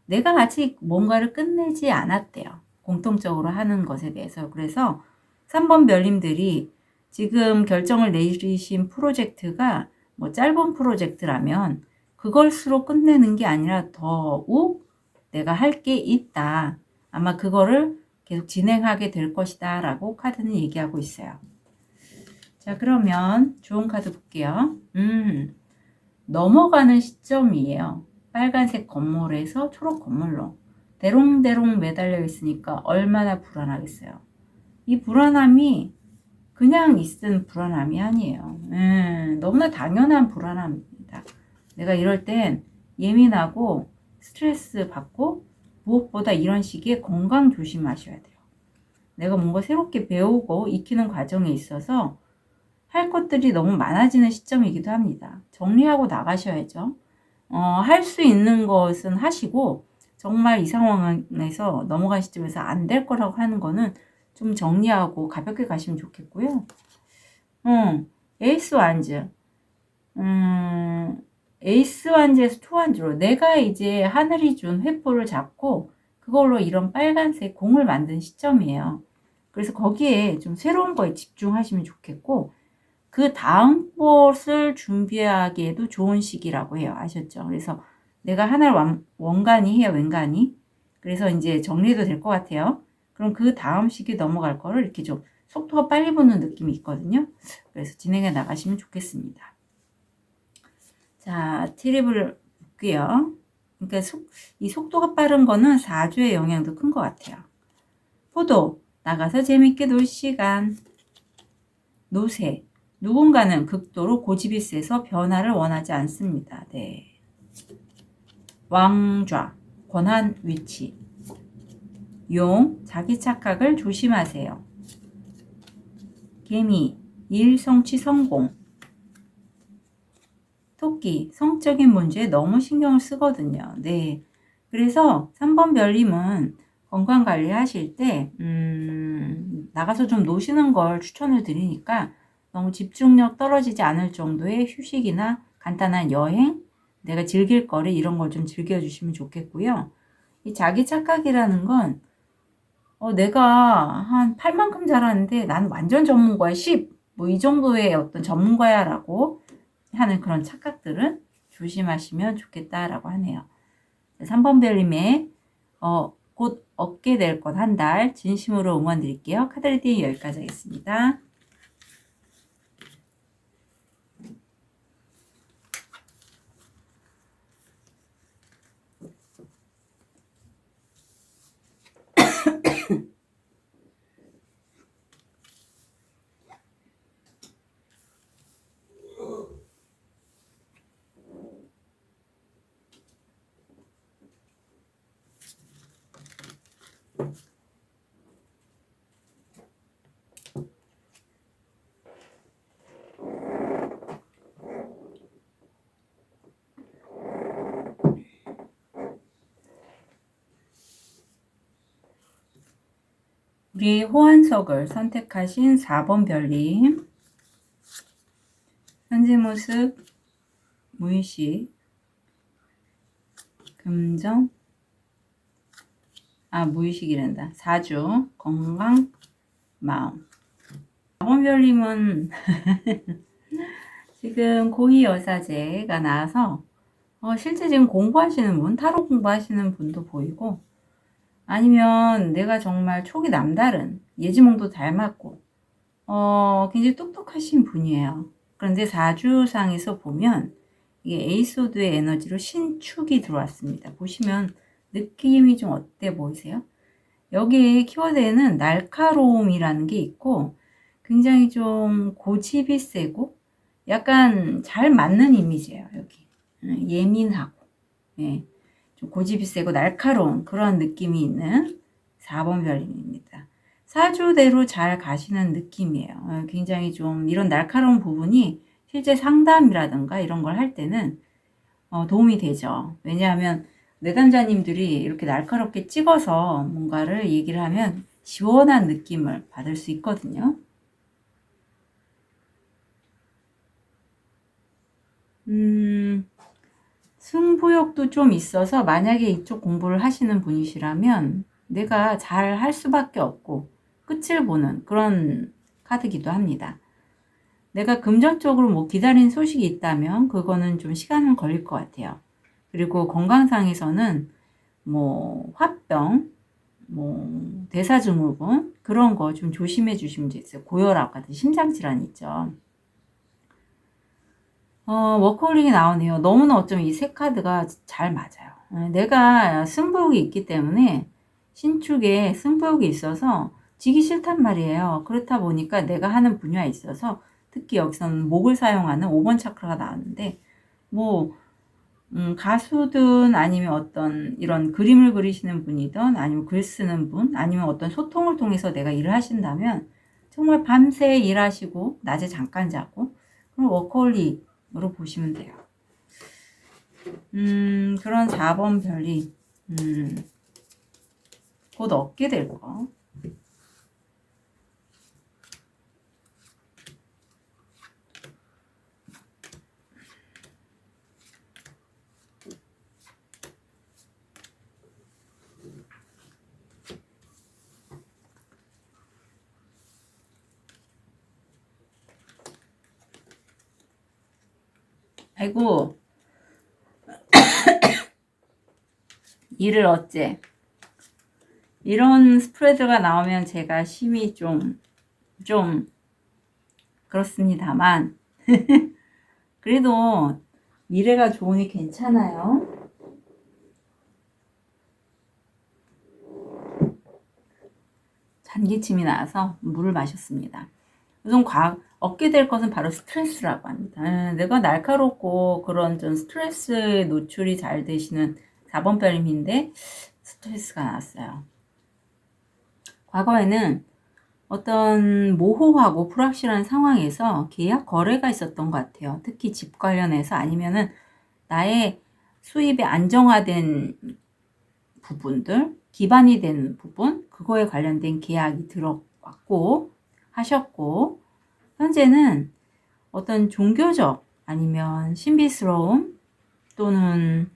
A: 내가 아직 뭔가를 끝내지 않았대요. 공통적으로 하는 것에 대해서. 그래서 3번 별님들이 지금 결정을 내리신 프로젝트가 뭐 짧은 프로젝트라면 그걸수록 끝내는 게 아니라 더욱 내가 할 게 있다. 아마 그거를 계속 진행하게 될 것이다 라고 카드는 얘기하고 있어요. 자, 그러면 좋은 카드 볼게요. 넘어가는 시점이에요. 빨간색 건물에서 초록 건물로 대롱대롱 매달려 있으니까 얼마나 불안하겠어요. 이 불안함이 그냥 있은 불안함이 아니에요. 너무나 당연한 불안함입니다. 내가 이럴 땐 예민하고 스트레스 받고 무엇보다 이런 시기에 건강 조심하셔야 돼요. 내가 뭔가 새롭게 배우고 익히는 과정에 있어서 할 것들이 너무 많아지는 시점이기도 합니다. 정리하고 나가셔야죠. 할 수 있는 것은 하시고 정말 이 상황에서 넘어간 시점에서 안 될 거라고 하는 거는 좀 정리하고 가볍게 가시면 좋겠고요. 에이스 완즈. 에이스 완즈에서 투 완즈로 내가 이제 하늘이 준 횃불을 잡고 그걸로 이런 빨간색 공을 만든 시점이에요. 그래서 거기에 좀 새로운 거에 집중하시면 좋겠고, 그 다음 것을 준비하기에도 좋은 시기라고 해요. 아셨죠? 그래서 내가 하나를 원간이 해요, 웬간이. 그래서 이제 정리도 될 것 같아요. 그럼 그 다음 시기 넘어갈 거를 이렇게 좀 속도가 빨리 붙는 느낌이 있거든요. 그래서 진행해 나가시면 좋겠습니다. 자, 트립을 볼게요. 그러니까 이 속도가 빠른 거는 4주의 영향도 큰 것 같아요. 포도, 나가서 재밌게 놀 시간. 노새, 누군가는 극도로 고집이 세서 변화를 원하지 않습니다. 네. 왕좌, 권한 위치. 용, 자기 착각을 조심하세요. 개미, 일 성취 성공. 토끼, 성적인 문제에 너무 신경을 쓰거든요. 네. 그래서 3번 별님은 건강관리 하실 때, 나가서 좀 노시는 걸 추천을 드리니까 너무 집중력 떨어지지 않을 정도의 휴식이나 간단한 여행, 내가 즐길 거리 이런 걸 좀 즐겨주시면 좋겠고요. 이 자기 착각이라는 건, 내가 한 8만큼 잘하는데 난 완전 전문가야, 10! 뭐 이 정도의 어떤 전문가야 라고 하는 그런 착각들은 조심하시면 좋겠다라고 하네요. 3번 별님의 곧 얻게 될 것 한 달 진심으로 응원 드릴게요. 카드 리딩 여기까지 하겠습니다. 우리 호환석을 선택하신 4번 별님, 현재 모습, 무의식, 금전, 무의식이란다. 4주, 건강, 마음. 4번 별님은 지금 고위여사제가 나와서 실제 지금 공부하시는 분, 타로 공부하시는 분도 보이고, 아니면 내가 정말 촉이 남다른 예지몽도 닮았고 굉장히 똑똑하신 분이에요. 그런데 4주상에서 보면 이게 에이소드의 에너지로 신축이 들어왔습니다. 보시면 느낌이 좀 어때 보이세요? 여기 키워드에는 날카로움이라는 게 있고 굉장히 좀 고집이 세고 약간 잘 맞는 이미지예요. 여기 예민하고 예. 좀 고집이 세고 날카로운 그런 느낌이 있는 4번 별님입니다. 사주대로 잘 가시는 느낌이에요. 굉장히 좀 이런 날카로운 부분이 실제 상담이라든가 이런 걸 할 때는 도움이 되죠. 왜냐하면 내담자님들이 이렇게 날카롭게 찍어서 뭔가를 얘기를 하면 시원한 느낌을 받을 수 있거든요. 승부욕도 좀 있어서 만약에 이쪽 공부를 하시는 분이시라면 내가 잘 할 수밖에 없고 끝을 보는 그런 카드기도 합니다. 내가 금전적으로 뭐 기다린 소식이 있다면 그거는 좀 시간은 걸릴 것 같아요. 그리고 건강상에서는 뭐 화병, 뭐 대사증후군 그런 거 좀 조심해 주시면 좋겠어요. 고혈압 같은 심장질환 있죠. 워커홀릭이 나오네요. 너무나 어쩌면 이 세 카드가 잘 맞아요. 내가 승부욕이 있기 때문에 신축에 승부욕이 있어서 지기 싫단 말이에요. 그렇다 보니까 내가 하는 분야에 있어서 특히 여기서는 목을 사용하는 5번 차크라가 나왔는데 뭐 가수든 아니면 어떤 이런 그림을 그리시는 분이든 아니면 글 쓰는 분 아니면 어떤 소통을 통해서 내가 일을 하신다면 정말 밤새 일하시고 낮에 잠깐 자고 그럼 워커홀릭으로 보시면 돼요. 그런 4번 별이 곧 얻게 될 거. 아이고, 일을 어째. 이런 스프레드가 나오면 제가 심히 좀 그렇습니다만, 그래도 미래가 좋으니 괜찮아요. 잔기침이 나와서 물을 마셨습니다. 우선 얻게 될 것은 바로 스트레스라고 합니다. 내가 날카롭고 그런 좀 스트레스에 노출이 잘 되시는 4번 별님인데 스트레스가 나왔어요. 과거에는 어떤 모호하고 불확실한 상황에서 계약 거래가 있었던 것 같아요. 특히 집 관련해서 아니면은 나의 수입이 안정화된 부분들, 기반이 된 부분, 그거에 관련된 계약이 들어왔고 하셨고, 현재는 어떤 종교적 아니면 신비스러움 또는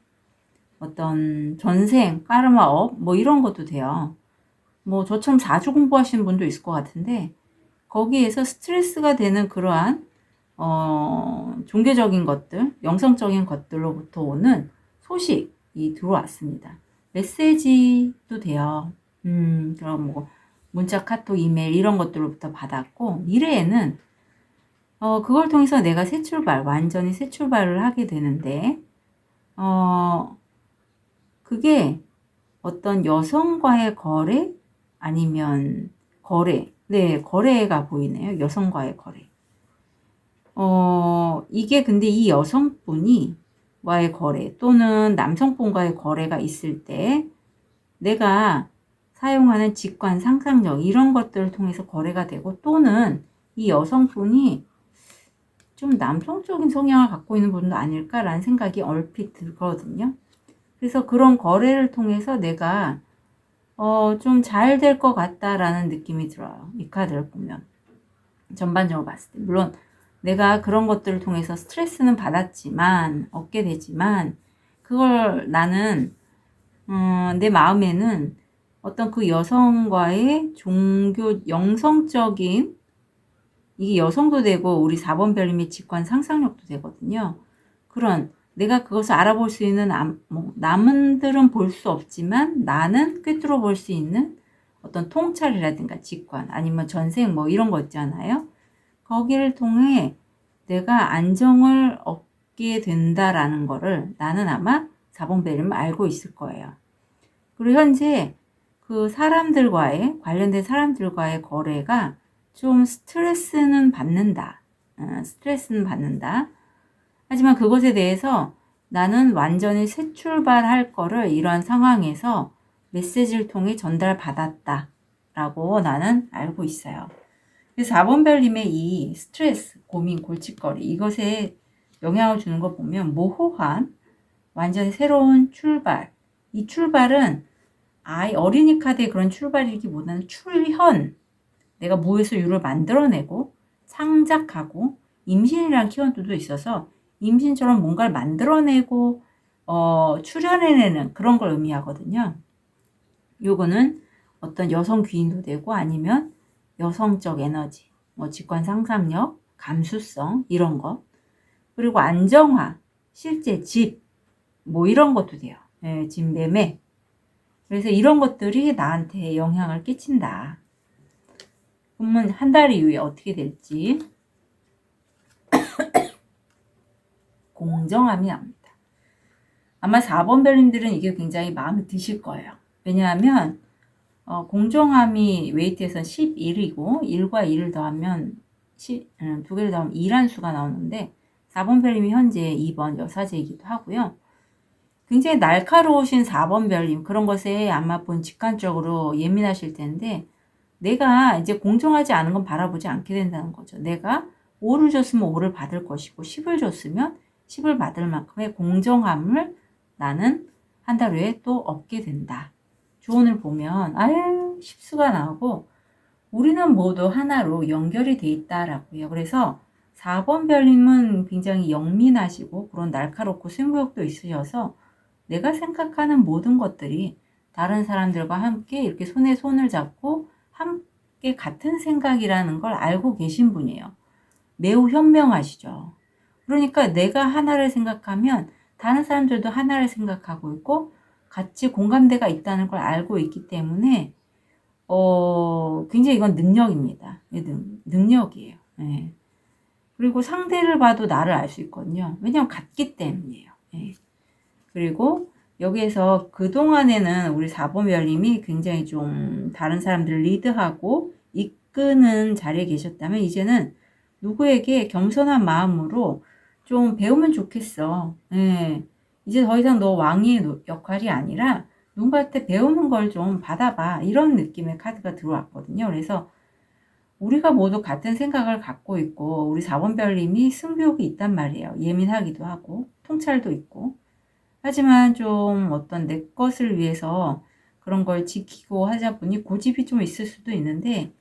A: 어떤 전생, 까르마업 뭐 이런 것도 돼요. 뭐 저처럼 자주 공부하시는 분도 있을 것 같은데 거기에서 스트레스가 되는 그러한 종교적인 것들, 영성적인 것들로부터 오는 소식이 들어왔습니다. 메시지도 돼요. 그럼 뭐 문자, 카톡, 이메일 이런 것들로부터 받았고 미래에는 그걸 통해서 내가 새 출발, 완전히 새 출발을 하게 되는데 그게 어떤 여성과의 거래 아니면 거래, 네, 거래가 보이네요. 여성과의 거래. 이게 근데 이 여성분이 와의 거래 또는 남성분과의 거래가 있을 때 내가 사용하는 직관, 상상력 이런 것들을 통해서 거래가 되고 또는 이 여성분이 좀 남성적인 성향을 갖고 있는 분도 아닐까라는 생각이 얼핏 들거든요. 그래서 그런 거래를 통해서 내가 좀 잘 될 것 같다라는 느낌이 들어요. 이 카드를 보면. 전반적으로 봤을 때. 물론 내가 그런 것들을 통해서 스트레스는 받았지만, 얻게 되지만, 그걸 나는, 내 마음에는 어떤 그 여성과의 영성적인, 이게 여성도 되고, 우리 4번 별님의 직관 상상력도 되거든요. 그런, 내가 그것을 알아볼 수 있는, 남들은 볼 수 없지만, 나는 꿰뚫어 볼 수 있는 어떤 통찰이라든가 직관, 아니면 전생 뭐 이런 거 있잖아요. 거기를 통해 내가 안정을 얻게 된다라는 거를 나는 아마 4번 별님은 알고 있을 거예요. 그리고 현재 그 관련된 사람들과의 거래가 좀 스트레스는 받는다. 스트레스는 받는다. 하지만 그것에 대해서 나는 완전히 새 출발할 거를 이러한 상황에서 메시지를 통해 전달받았다. 라고 나는 알고 있어요. 4번 별님의 이 스트레스, 고민, 골칫거리 이것에 영향을 주는 거 보면 모호한 완전히 새로운 출발. 이 출발은 어린이 카드의 그런 출발이기보다는 출현. 내가 무에서 유를 만들어내고 창작하고 임신이라는 키워드도 있어서 임신처럼 뭔가를 만들어내고 출현해내는 그런 걸 의미하거든요. 요거는 어떤 여성 귀인도 되고 아니면 여성적 에너지, 뭐 직관 상상력, 감수성 이런 것 그리고 안정화, 실제 집 뭐 이런 것도 돼요. 예, 집 매매. 그래서 이런 것들이 나한테 영향을 끼친다. 그러면 한 달 이후에 어떻게 될지 공정함이 나옵니다. 아마 4번 별님들은 이게 굉장히 마음에 드실 거예요. 왜냐하면 공정함이 웨이트에선 11이고 1과 2를 더하면 두 개를 더하면 2란 수가 나오는데 4번 별님이 현재 2번 여사제이기도 하고요. 굉장히 날카로우신 4번 별님 그런 것에 아마 본 직관적으로 예민하실 텐데 내가 이제 공정하지 않은 건 바라보지 않게 된다는 거죠. 내가 5를 줬으면 5를 받을 것이고 10을 줬으면 10을 받을 만큼의 공정함을 나는 한 달 후에 또 얻게 된다. 조언을 보면 십수가 나오고 우리는 모두 하나로 연결이 돼 있다라고요. 그래서 4번 별님은 굉장히 영민하시고 그런 날카롭고 승부욕도 있으셔서 내가 생각하는 모든 것들이 다른 사람들과 함께 이렇게 손에 손을 잡고 함께 같은 생각이라는 걸 알고 계신 분이에요. 매우 현명하시죠. 그러니까 내가 하나를 생각하면 다른 사람들도 하나를 생각하고 있고 같이 공감대가 있다는 걸 알고 있기 때문에 굉장히 이건 능력입니다. 능력이에요. 예. 그리고 상대를 봐도 나를 알 수 있거든요. 왜냐하면 같기 때문이에요. 예. 그리고 여기에서 그동안에는 우리 4번 별님이 굉장히 좀 다른 사람들을 리드하고 이끄는 자리에 계셨다면 이제는 누구에게 겸손한 마음으로 좀 배우면 좋겠어. 예. 이제 더 이상 너 왕의 역할이 아니라 누군가한테 배우는 걸 좀 받아봐. 이런 느낌의 카드가 들어왔거든요. 그래서 우리가 모두 같은 생각을 갖고 있고 우리 4번 별님이 승부욕이 있단 말이에요. 예민하기도 하고 통찰도 있고. 하지만 좀 어떤 내 것을 위해서 그런 걸 지키고 하자 보니 고집이 좀 있을 수도 있는데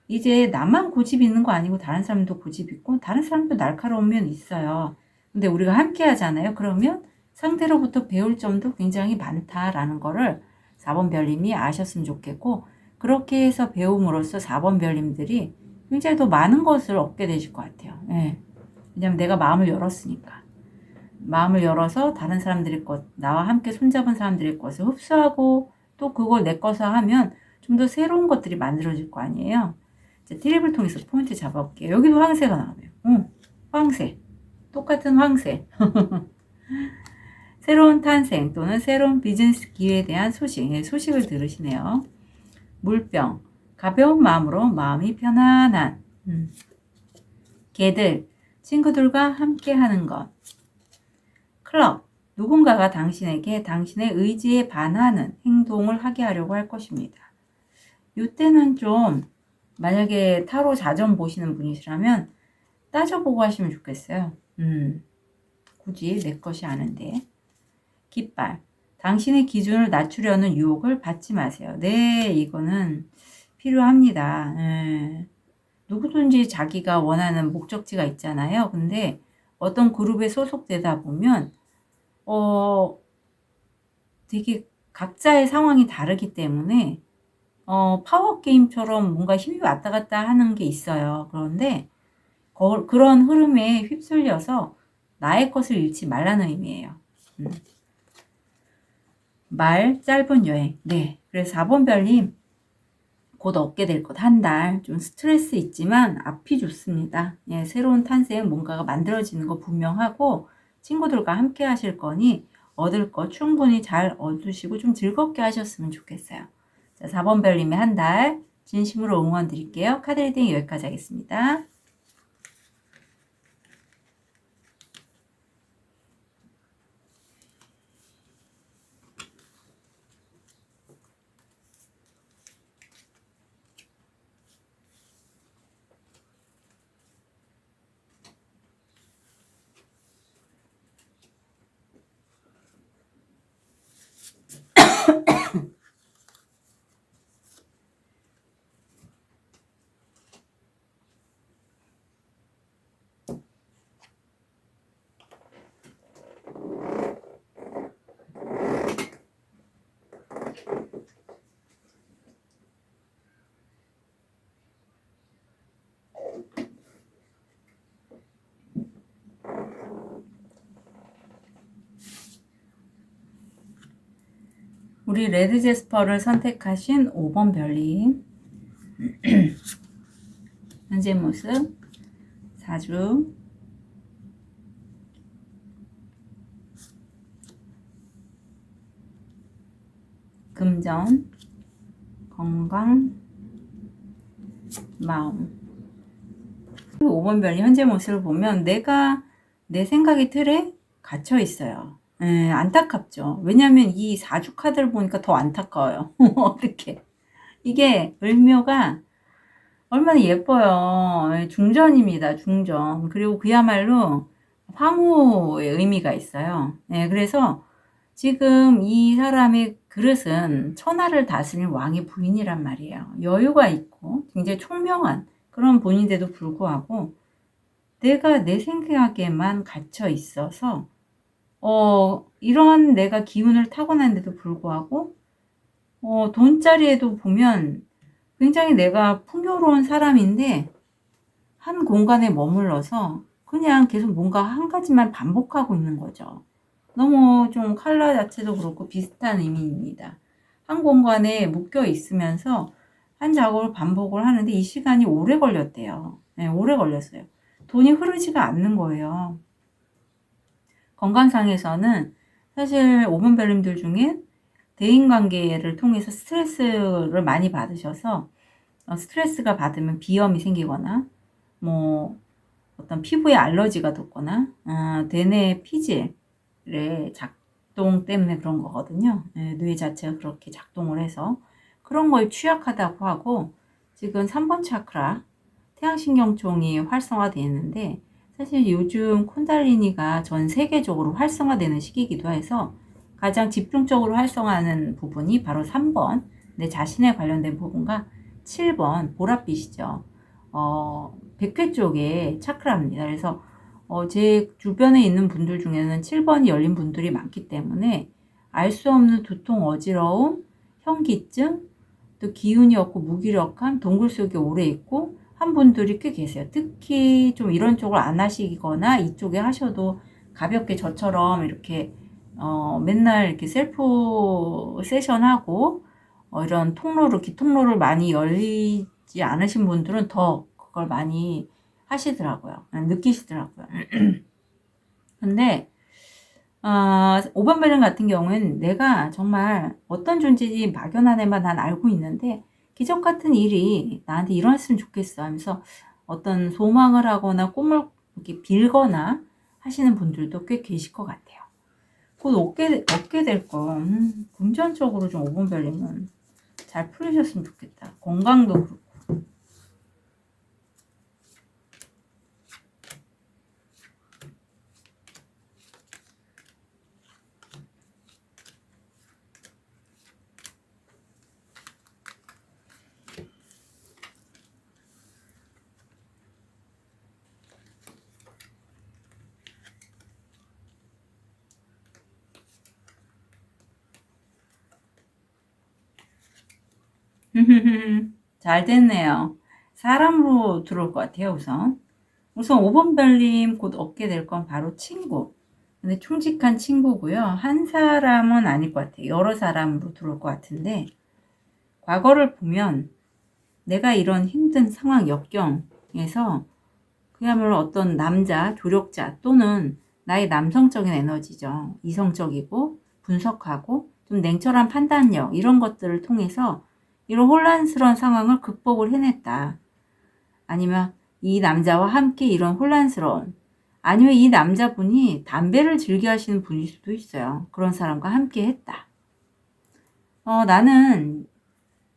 A: 이제 나만 고집 있는 거 아니고 다른 사람도 고집 있고 다른 사람도 날카로운 면 있어요. 근데 우리가 함께 하잖아요. 그러면 상대로부터 배울 점도 굉장히 많다라는 거를 4번 별님이 아셨으면 좋겠고 그렇게 해서 배움으로써 4번 별님들이 굉장히 더 많은 것을 얻게 되실 것 같아요. 예. 왜냐면 내가 마음을 열었으니까. 마음을 열어서 다른 사람들의 것, 나와 함께 손잡은 사람들의 것을 흡수하고 또 그걸 내 것을 하면 좀 더 새로운 것들이 만들어질 거 아니에요. 자, 트립을 통해서 포인트 잡아볼게요. 여기도 황새가 나오네요. 황새. 똑같은 황새. 새로운 탄생 또는 새로운 비즈니스 기회에 대한 소식, 소식을 들으시네요. 물병. 가벼운 마음으로 마음이 편안한. 개들. 친구들과 함께 하는 것. 클럽, 누군가가 당신에게 당신의 의지에 반하는 행동을 하게 하려고 할 것입니다. 이때는 좀 만약에 타로 자전 보시는 분이시라면 따져보고 하시면 좋겠어요. 굳이 내 것이 아는데. 깃발, 당신의 기준을 낮추려는 유혹을 받지 마세요. 네, 이거는 필요합니다. 누구든지 자기가 원하는 목적지가 있잖아요. 근데 어떤 그룹에 소속되다 보면 되게 각자의 상황이 다르기 때문에 파워게임처럼 뭔가 힘이 왔다 갔다 하는 게 있어요. 그런데 그런 흐름에 휩쓸려서 나의 것을 잃지 말라는 의미예요. 말 짧은 여행. 네. 그래서 4번 별님 곧 얻게 될 것 한 달. 좀 스트레스 있지만 앞이 좋습니다. 예, 새로운 탄생 뭔가가 만들어지는 거 분명하고 친구들과 함께 하실 거니 얻을 거 충분히 잘 얻으시고 좀 즐겁게 하셨으면 좋겠어요. 자, 4번 별님의 한 달 진심으로 응원 드릴게요. 카드 리딩 여기까지 하겠습니다. 우리 레드 제스퍼를 선택하신 5번 별님 현재 모습 사주 금전 건강 마음 5번 별님 현재 모습을 보면 내가 내 생각의 틀에 갇혀 있어요. 안타깝죠. 왜냐하면 이 4주 카드를 보니까 더 안타까워요. 어떻게 이게 을묘가 얼마나 예뻐요. 중전입니다. 중전. 그리고 그야말로 황후의 의미가 있어요. 그래서 지금 이 사람의 그릇은 천하를 다스린 왕의 부인이란 말이에요. 여유가 있고 굉장히 총명한 그런 본인인데도 불구하고 내가 내 생각에만 갇혀 있어서 이런 내가 기운을 타고난데도 불구하고 돈자리에도 보면 굉장히 내가 풍요로운 사람인데 한 공간에 머물러서 그냥 계속 뭔가 한 가지만 반복하고 있는 거죠. 너무 좀 컬러 자체도 그렇고 비슷한 의미입니다. 한 공간에 묶여 있으면서 한 작업을 반복을 하는데 이 시간이 오래 걸렸대요. 네, 오래 걸렸어요. 돈이 흐르지가 않는 거예요. 건강상에서는 사실 오븐별님들 중에 대인관계를 통해서 스트레스를 많이 받으셔서 스트레스가 받으면 비염이 생기거나 뭐 어떤 피부에 알러지가 돋거나 대뇌 피질의 작동 때문에 그런 거거든요. 뇌 자체가 그렇게 작동을 해서 그런 거에 취약하다고 하고 지금 3번 차크라 태양신경총이 활성화되어 있는데 사실 요즘 콘달리니가 전 세계적으로 활성화되는 시기이기도 해서 가장 집중적으로 활성화하는 부분이 바로 3번 내 자신에 관련된 부분과 7번 보랏빛이죠. 백회 쪽에 차크라입니다. 그래서 제 주변에 있는 분들 중에는 7번이 열린 분들이 많기 때문에 알 수 없는 두통, 어지러움, 현기증, 또 기운이 없고 무기력함, 동굴 속에 오래 있고 한 분들이 꽤 계세요. 특히 좀 이런 쪽을 안 하시거나 이쪽에 하셔도 가볍게 저처럼 이렇게 맨날 이렇게 셀프 세션하고 이런 통로를 기통로를 많이 열리지 않으신 분들은 더 그걸 많이 하시더라고요. 느끼시더라고요. 근데 5번 배령 같은 경우는 내가 정말 어떤 존재인지 막연한 난 알고 있는데 기적 같은 일이 나한테 일어났으면 좋겠어 하면서 어떤 소망을 하거나 꿈을 이렇게 빌거나 하시는 분들도 꽤 계실 것 같아요. 곧 얻게 될 거, 금전적으로 좀 5번 별님은 잘 풀으셨으면 좋겠다. 건강도 그렇고. 잘 됐네요. 사람으로 들어올 것 같아요, 우선 5번 별님 곧 얻게 될 건 바로 친구. 근데 충직한 친구고요. 한 사람은 아닐 것 같아요. 여러 사람으로 들어올 것 같은데 과거를 보면 내가 이런 힘든 상황 역경에서 그야말로 어떤 남자, 조력자 또는 나의 남성적인 에너지죠. 이성적이고 분석하고 좀 냉철한 판단력 이런 것들을 통해서 이런 혼란스러운 상황을 극복을 해냈다. 아니면 이 남자와 함께 이런 혼란스러운 아니면 이 남자분이 담배를 즐겨 하시는 분일 수도 있어요. 그런 사람과 함께 했다. 나는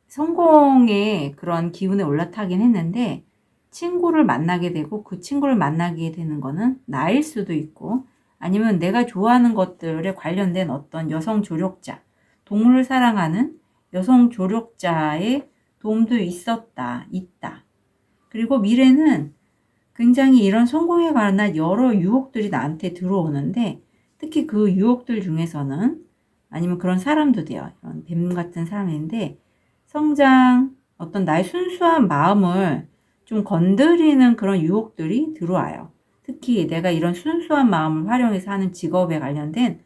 A: 성공의 그런 기운에 올라타긴 했는데 친구를 만나게 되고 그 친구를 만나게 되는 거는 나일 수도 있고 아니면 내가 좋아하는 것들에 관련된 어떤 여성 조력자, 동물을 사랑하는 여성 조력자의 도움도 있다. 그리고 미래는 굉장히 이런 성공에 관한 여러 유혹들이 나한테 들어오는데 특히 그 유혹들 중에서는 아니면 그런 사람도 돼요. 이런 뱀 같은 사람인데 성장, 어떤 나의 순수한 마음을 좀 건드리는 그런 유혹들이 들어와요. 특히 내가 이런 순수한 마음을 활용해서 하는 직업에 관련된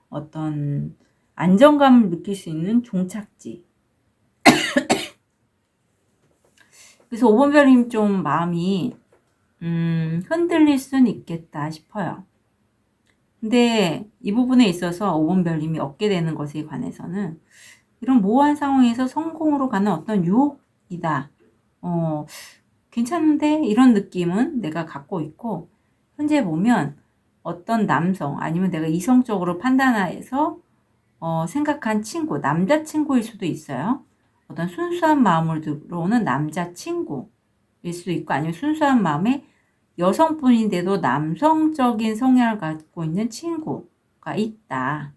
A: 어떤 안정감을 느낄 수 있는 종착지. 그래서 5번 별님 좀 마음이 흔들릴 순 있겠다 싶어요. 근데 이 부분에 있어서 5번 별님이 얻게 되는 것에 관해서는 이런 모호한 상황에서 성공으로 가는 어떤 유혹이다. 괜찮은데? 이런 느낌은 내가 갖고 있고 현재 보면 어떤 남성 아니면 내가 이성적으로 판단해서 생각한 친구, 남자친구일 수도 있어요. 어떤 순수한 마음을 들어오는 남자친구일 수도 있고 아니면 순수한 마음에 여성분인데도 남성적인 성향을 갖고 있는 친구가 있다.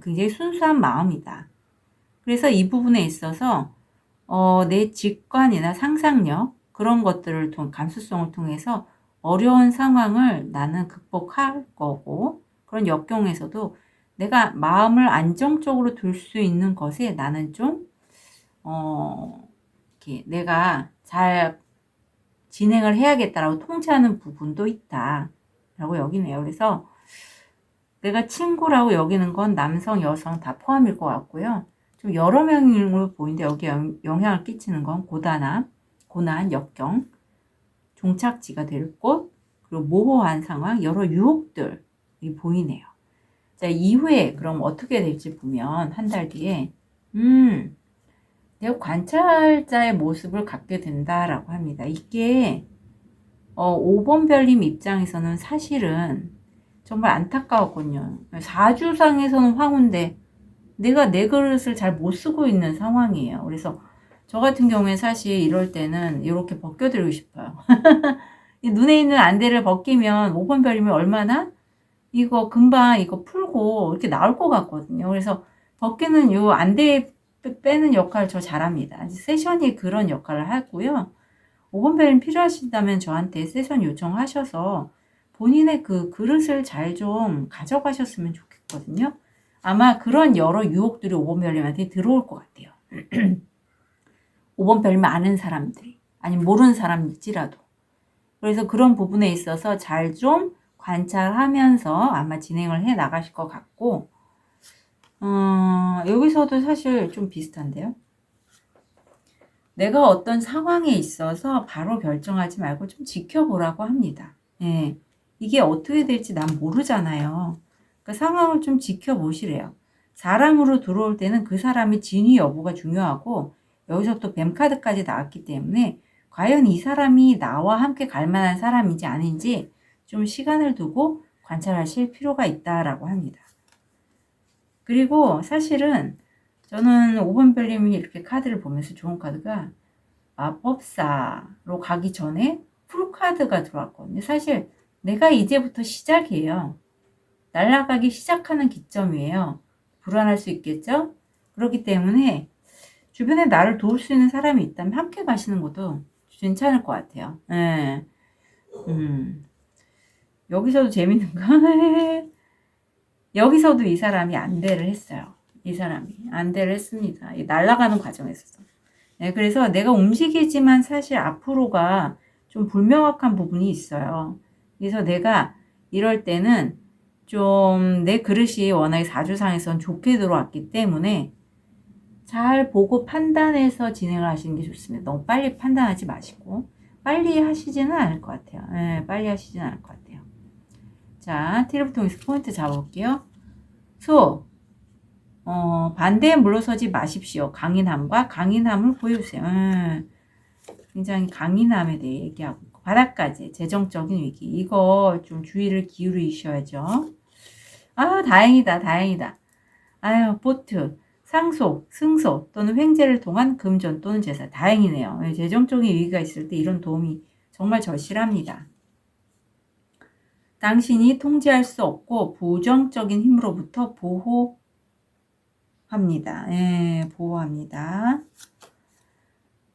A: 굉장히 순수한 마음이다. 그래서 이 부분에 있어서 내 직관이나 상상력 그런 것들을 감수성을 통해서 어려운 상황을 나는 극복할 거고 그런 역경에서도 내가 마음을 안정적으로 둘 수 있는 것에 나는 좀 이렇게 내가 잘 진행을 해야겠다라고 통제하는 부분도 있다라고 여기네요. 그래서 내가 친구라고 여기는 건 남성, 여성 다 포함일 것 같고요. 좀 여러 명으로 보이는데 여기 영향을 끼치는 건 고난, 역경, 종착지가 될 곳, 그리고 모호한 상황, 여러 유혹들이 보이네요. 자, 이후에 그럼 어떻게 될지 보면 한 달 뒤에 내가 관찰자의 모습을 갖게 된다라고 합니다. 이게 5번 별님 입장에서는 사실은 정말 안타까웠군요. 사주상에서는 황후인데 내가 내 그릇을 잘 못 쓰고 있는 상황이에요. 그래서 저 같은 경우에 사실 이럴 때는 이렇게 벗겨드리고 싶어요. 눈에 있는 안대를 벗기면 5번 별이면 얼마나 이거 금방 이거 풀고 이렇게 나올 것 같거든요. 그래서 벗기는 요 안대 빼는 역할을 저 잘합니다. 세션이 그런 역할을 하고요. 5번 별님 필요하신다면 저한테 세션 요청하셔서 본인의 그 그릇을 잘 좀 가져가셨으면 좋겠거든요. 아마 그런 여러 유혹들이 5번 별님한테 들어올 것 같아요. 5번 별님 아는 사람들이 아니면 모르는 사람일지라도 그래서 그런 부분에 있어서 잘 좀 관찰하면서 아마 진행을 해 나가실 것 같고 여기서도 사실 좀 비슷한데요. 내가 어떤 상황에 있어서 바로 결정하지 말고 좀 지켜보라고 합니다. 예, 이게 어떻게 될지 난 모르잖아요. 그 상황을 좀 지켜보시래요. 사람으로 들어올 때는 그 사람의 진위 여부가 중요하고 여기서 또 뱀카드까지 나왔기 때문에 과연 이 사람이 나와 함께 갈 만한 사람인지 아닌지 좀 시간을 두고 관찰하실 필요가 있다라고 합니다. 그리고 사실은 저는 5번 별님이 이렇게 카드를 보면서 좋은 카드가 마법사로 가기 전에 풀카드가 들어왔거든요. 사실 내가 이제부터 시작이에요. 날아가기 시작하는 기점이에요. 불안할 수 있겠죠? 그렇기 때문에 주변에 나를 도울 수 있는 사람이 있다면 함께 가시는 것도 괜찮을 것 같아요. 네. 여기서도 재밌는 거 여기서도 이 사람이 안대를 했어요. 이 사람이 안대를 했습니다. 날아가는 과정에서. 네, 그래서 내가 움직이지만 사실 앞으로가 좀 불명확한 부분이 있어요. 그래서 내가 이럴 때는 좀 내 그릇이 워낙에 사주상에선 좋게 들어왔기 때문에 잘 보고 판단해서 진행을 하시는 게 좋습니다. 너무 빨리 판단하지 마시고 빨리 하시지는 않을 것 같아요. 네, 빨리 하시지는 않을 것 같아요. 자, 티를 통해서 포인트 잡아볼게요. 소, 반대에 물러서지 마십시오. 강인함과 강인함을 보여주세요. 굉장히 강인함에 대해 얘기하고 있고 바닥까지 재정적인 위기 이거 좀 주의를 기울이셔야죠. 아, 다행이다, 다행이다. 아유, 보트, 상속, 승소 또는 횡재를 통한 금전 또는 재산 다행이네요. 재정적인 위기가 있을 때 이런 도움이 정말 절실합니다. 당신이 통제할 수 없고 부정적인 힘으로부터 보호합니다. 예, 보호합니다.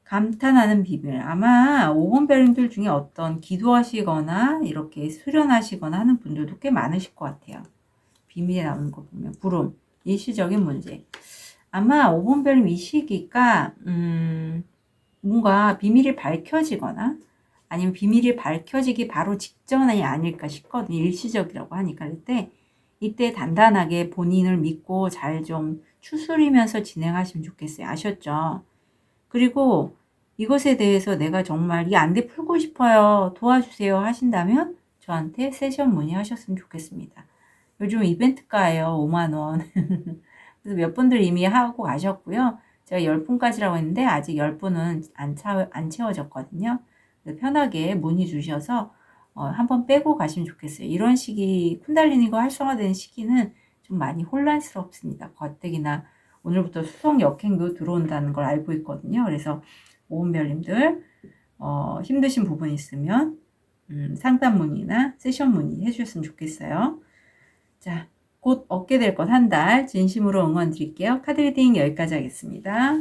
A: 감탄하는 비밀. 아마 5번 별님들 중에 어떤 기도하시거나 이렇게 수련하시거나 하는 분들도 꽤 많으실 것 같아요. 비밀에 나오는 거 보면 부름, 일시적인 문제. 아마 5번 별님 이 시기가 뭔가 비밀이 밝혀지거나 아니면 비밀이 밝혀지기 바로 직전이 아닐까 싶거든요. 일시적이라고 하니까 이때 단단하게 본인을 믿고 잘 좀 추스리면서 진행하시면 좋겠어요. 아셨죠? 그리고 이것에 대해서 내가 정말 이 안대 풀고 싶어요. 도와주세요 하신다면 저한테 세션 문의하셨으면 좋겠습니다. 요즘 이벤트가예요. 5만원. 그래서 몇 분들 이미 하고 가셨고요. 제가 10분까지라고 했는데 아직 10분은 안 채워졌거든요. 편하게 문의 주셔서 한번 빼고 가시면 좋겠어요. 이런 시기 쿤달리니가 활성화되는 시기는 좀 많이 혼란스럽습니다. 가뜩이나 오늘부터 수성 역행도 들어온다는 걸 알고 있거든요. 그래서 오은별님들 힘드신 부분 있으면 상담 문의나 세션 문의 해주셨으면 좋겠어요. 자, 곧 얻게 될 것 한 달 진심으로 응원 드릴게요. 카드 리딩 여기까지 하겠습니다.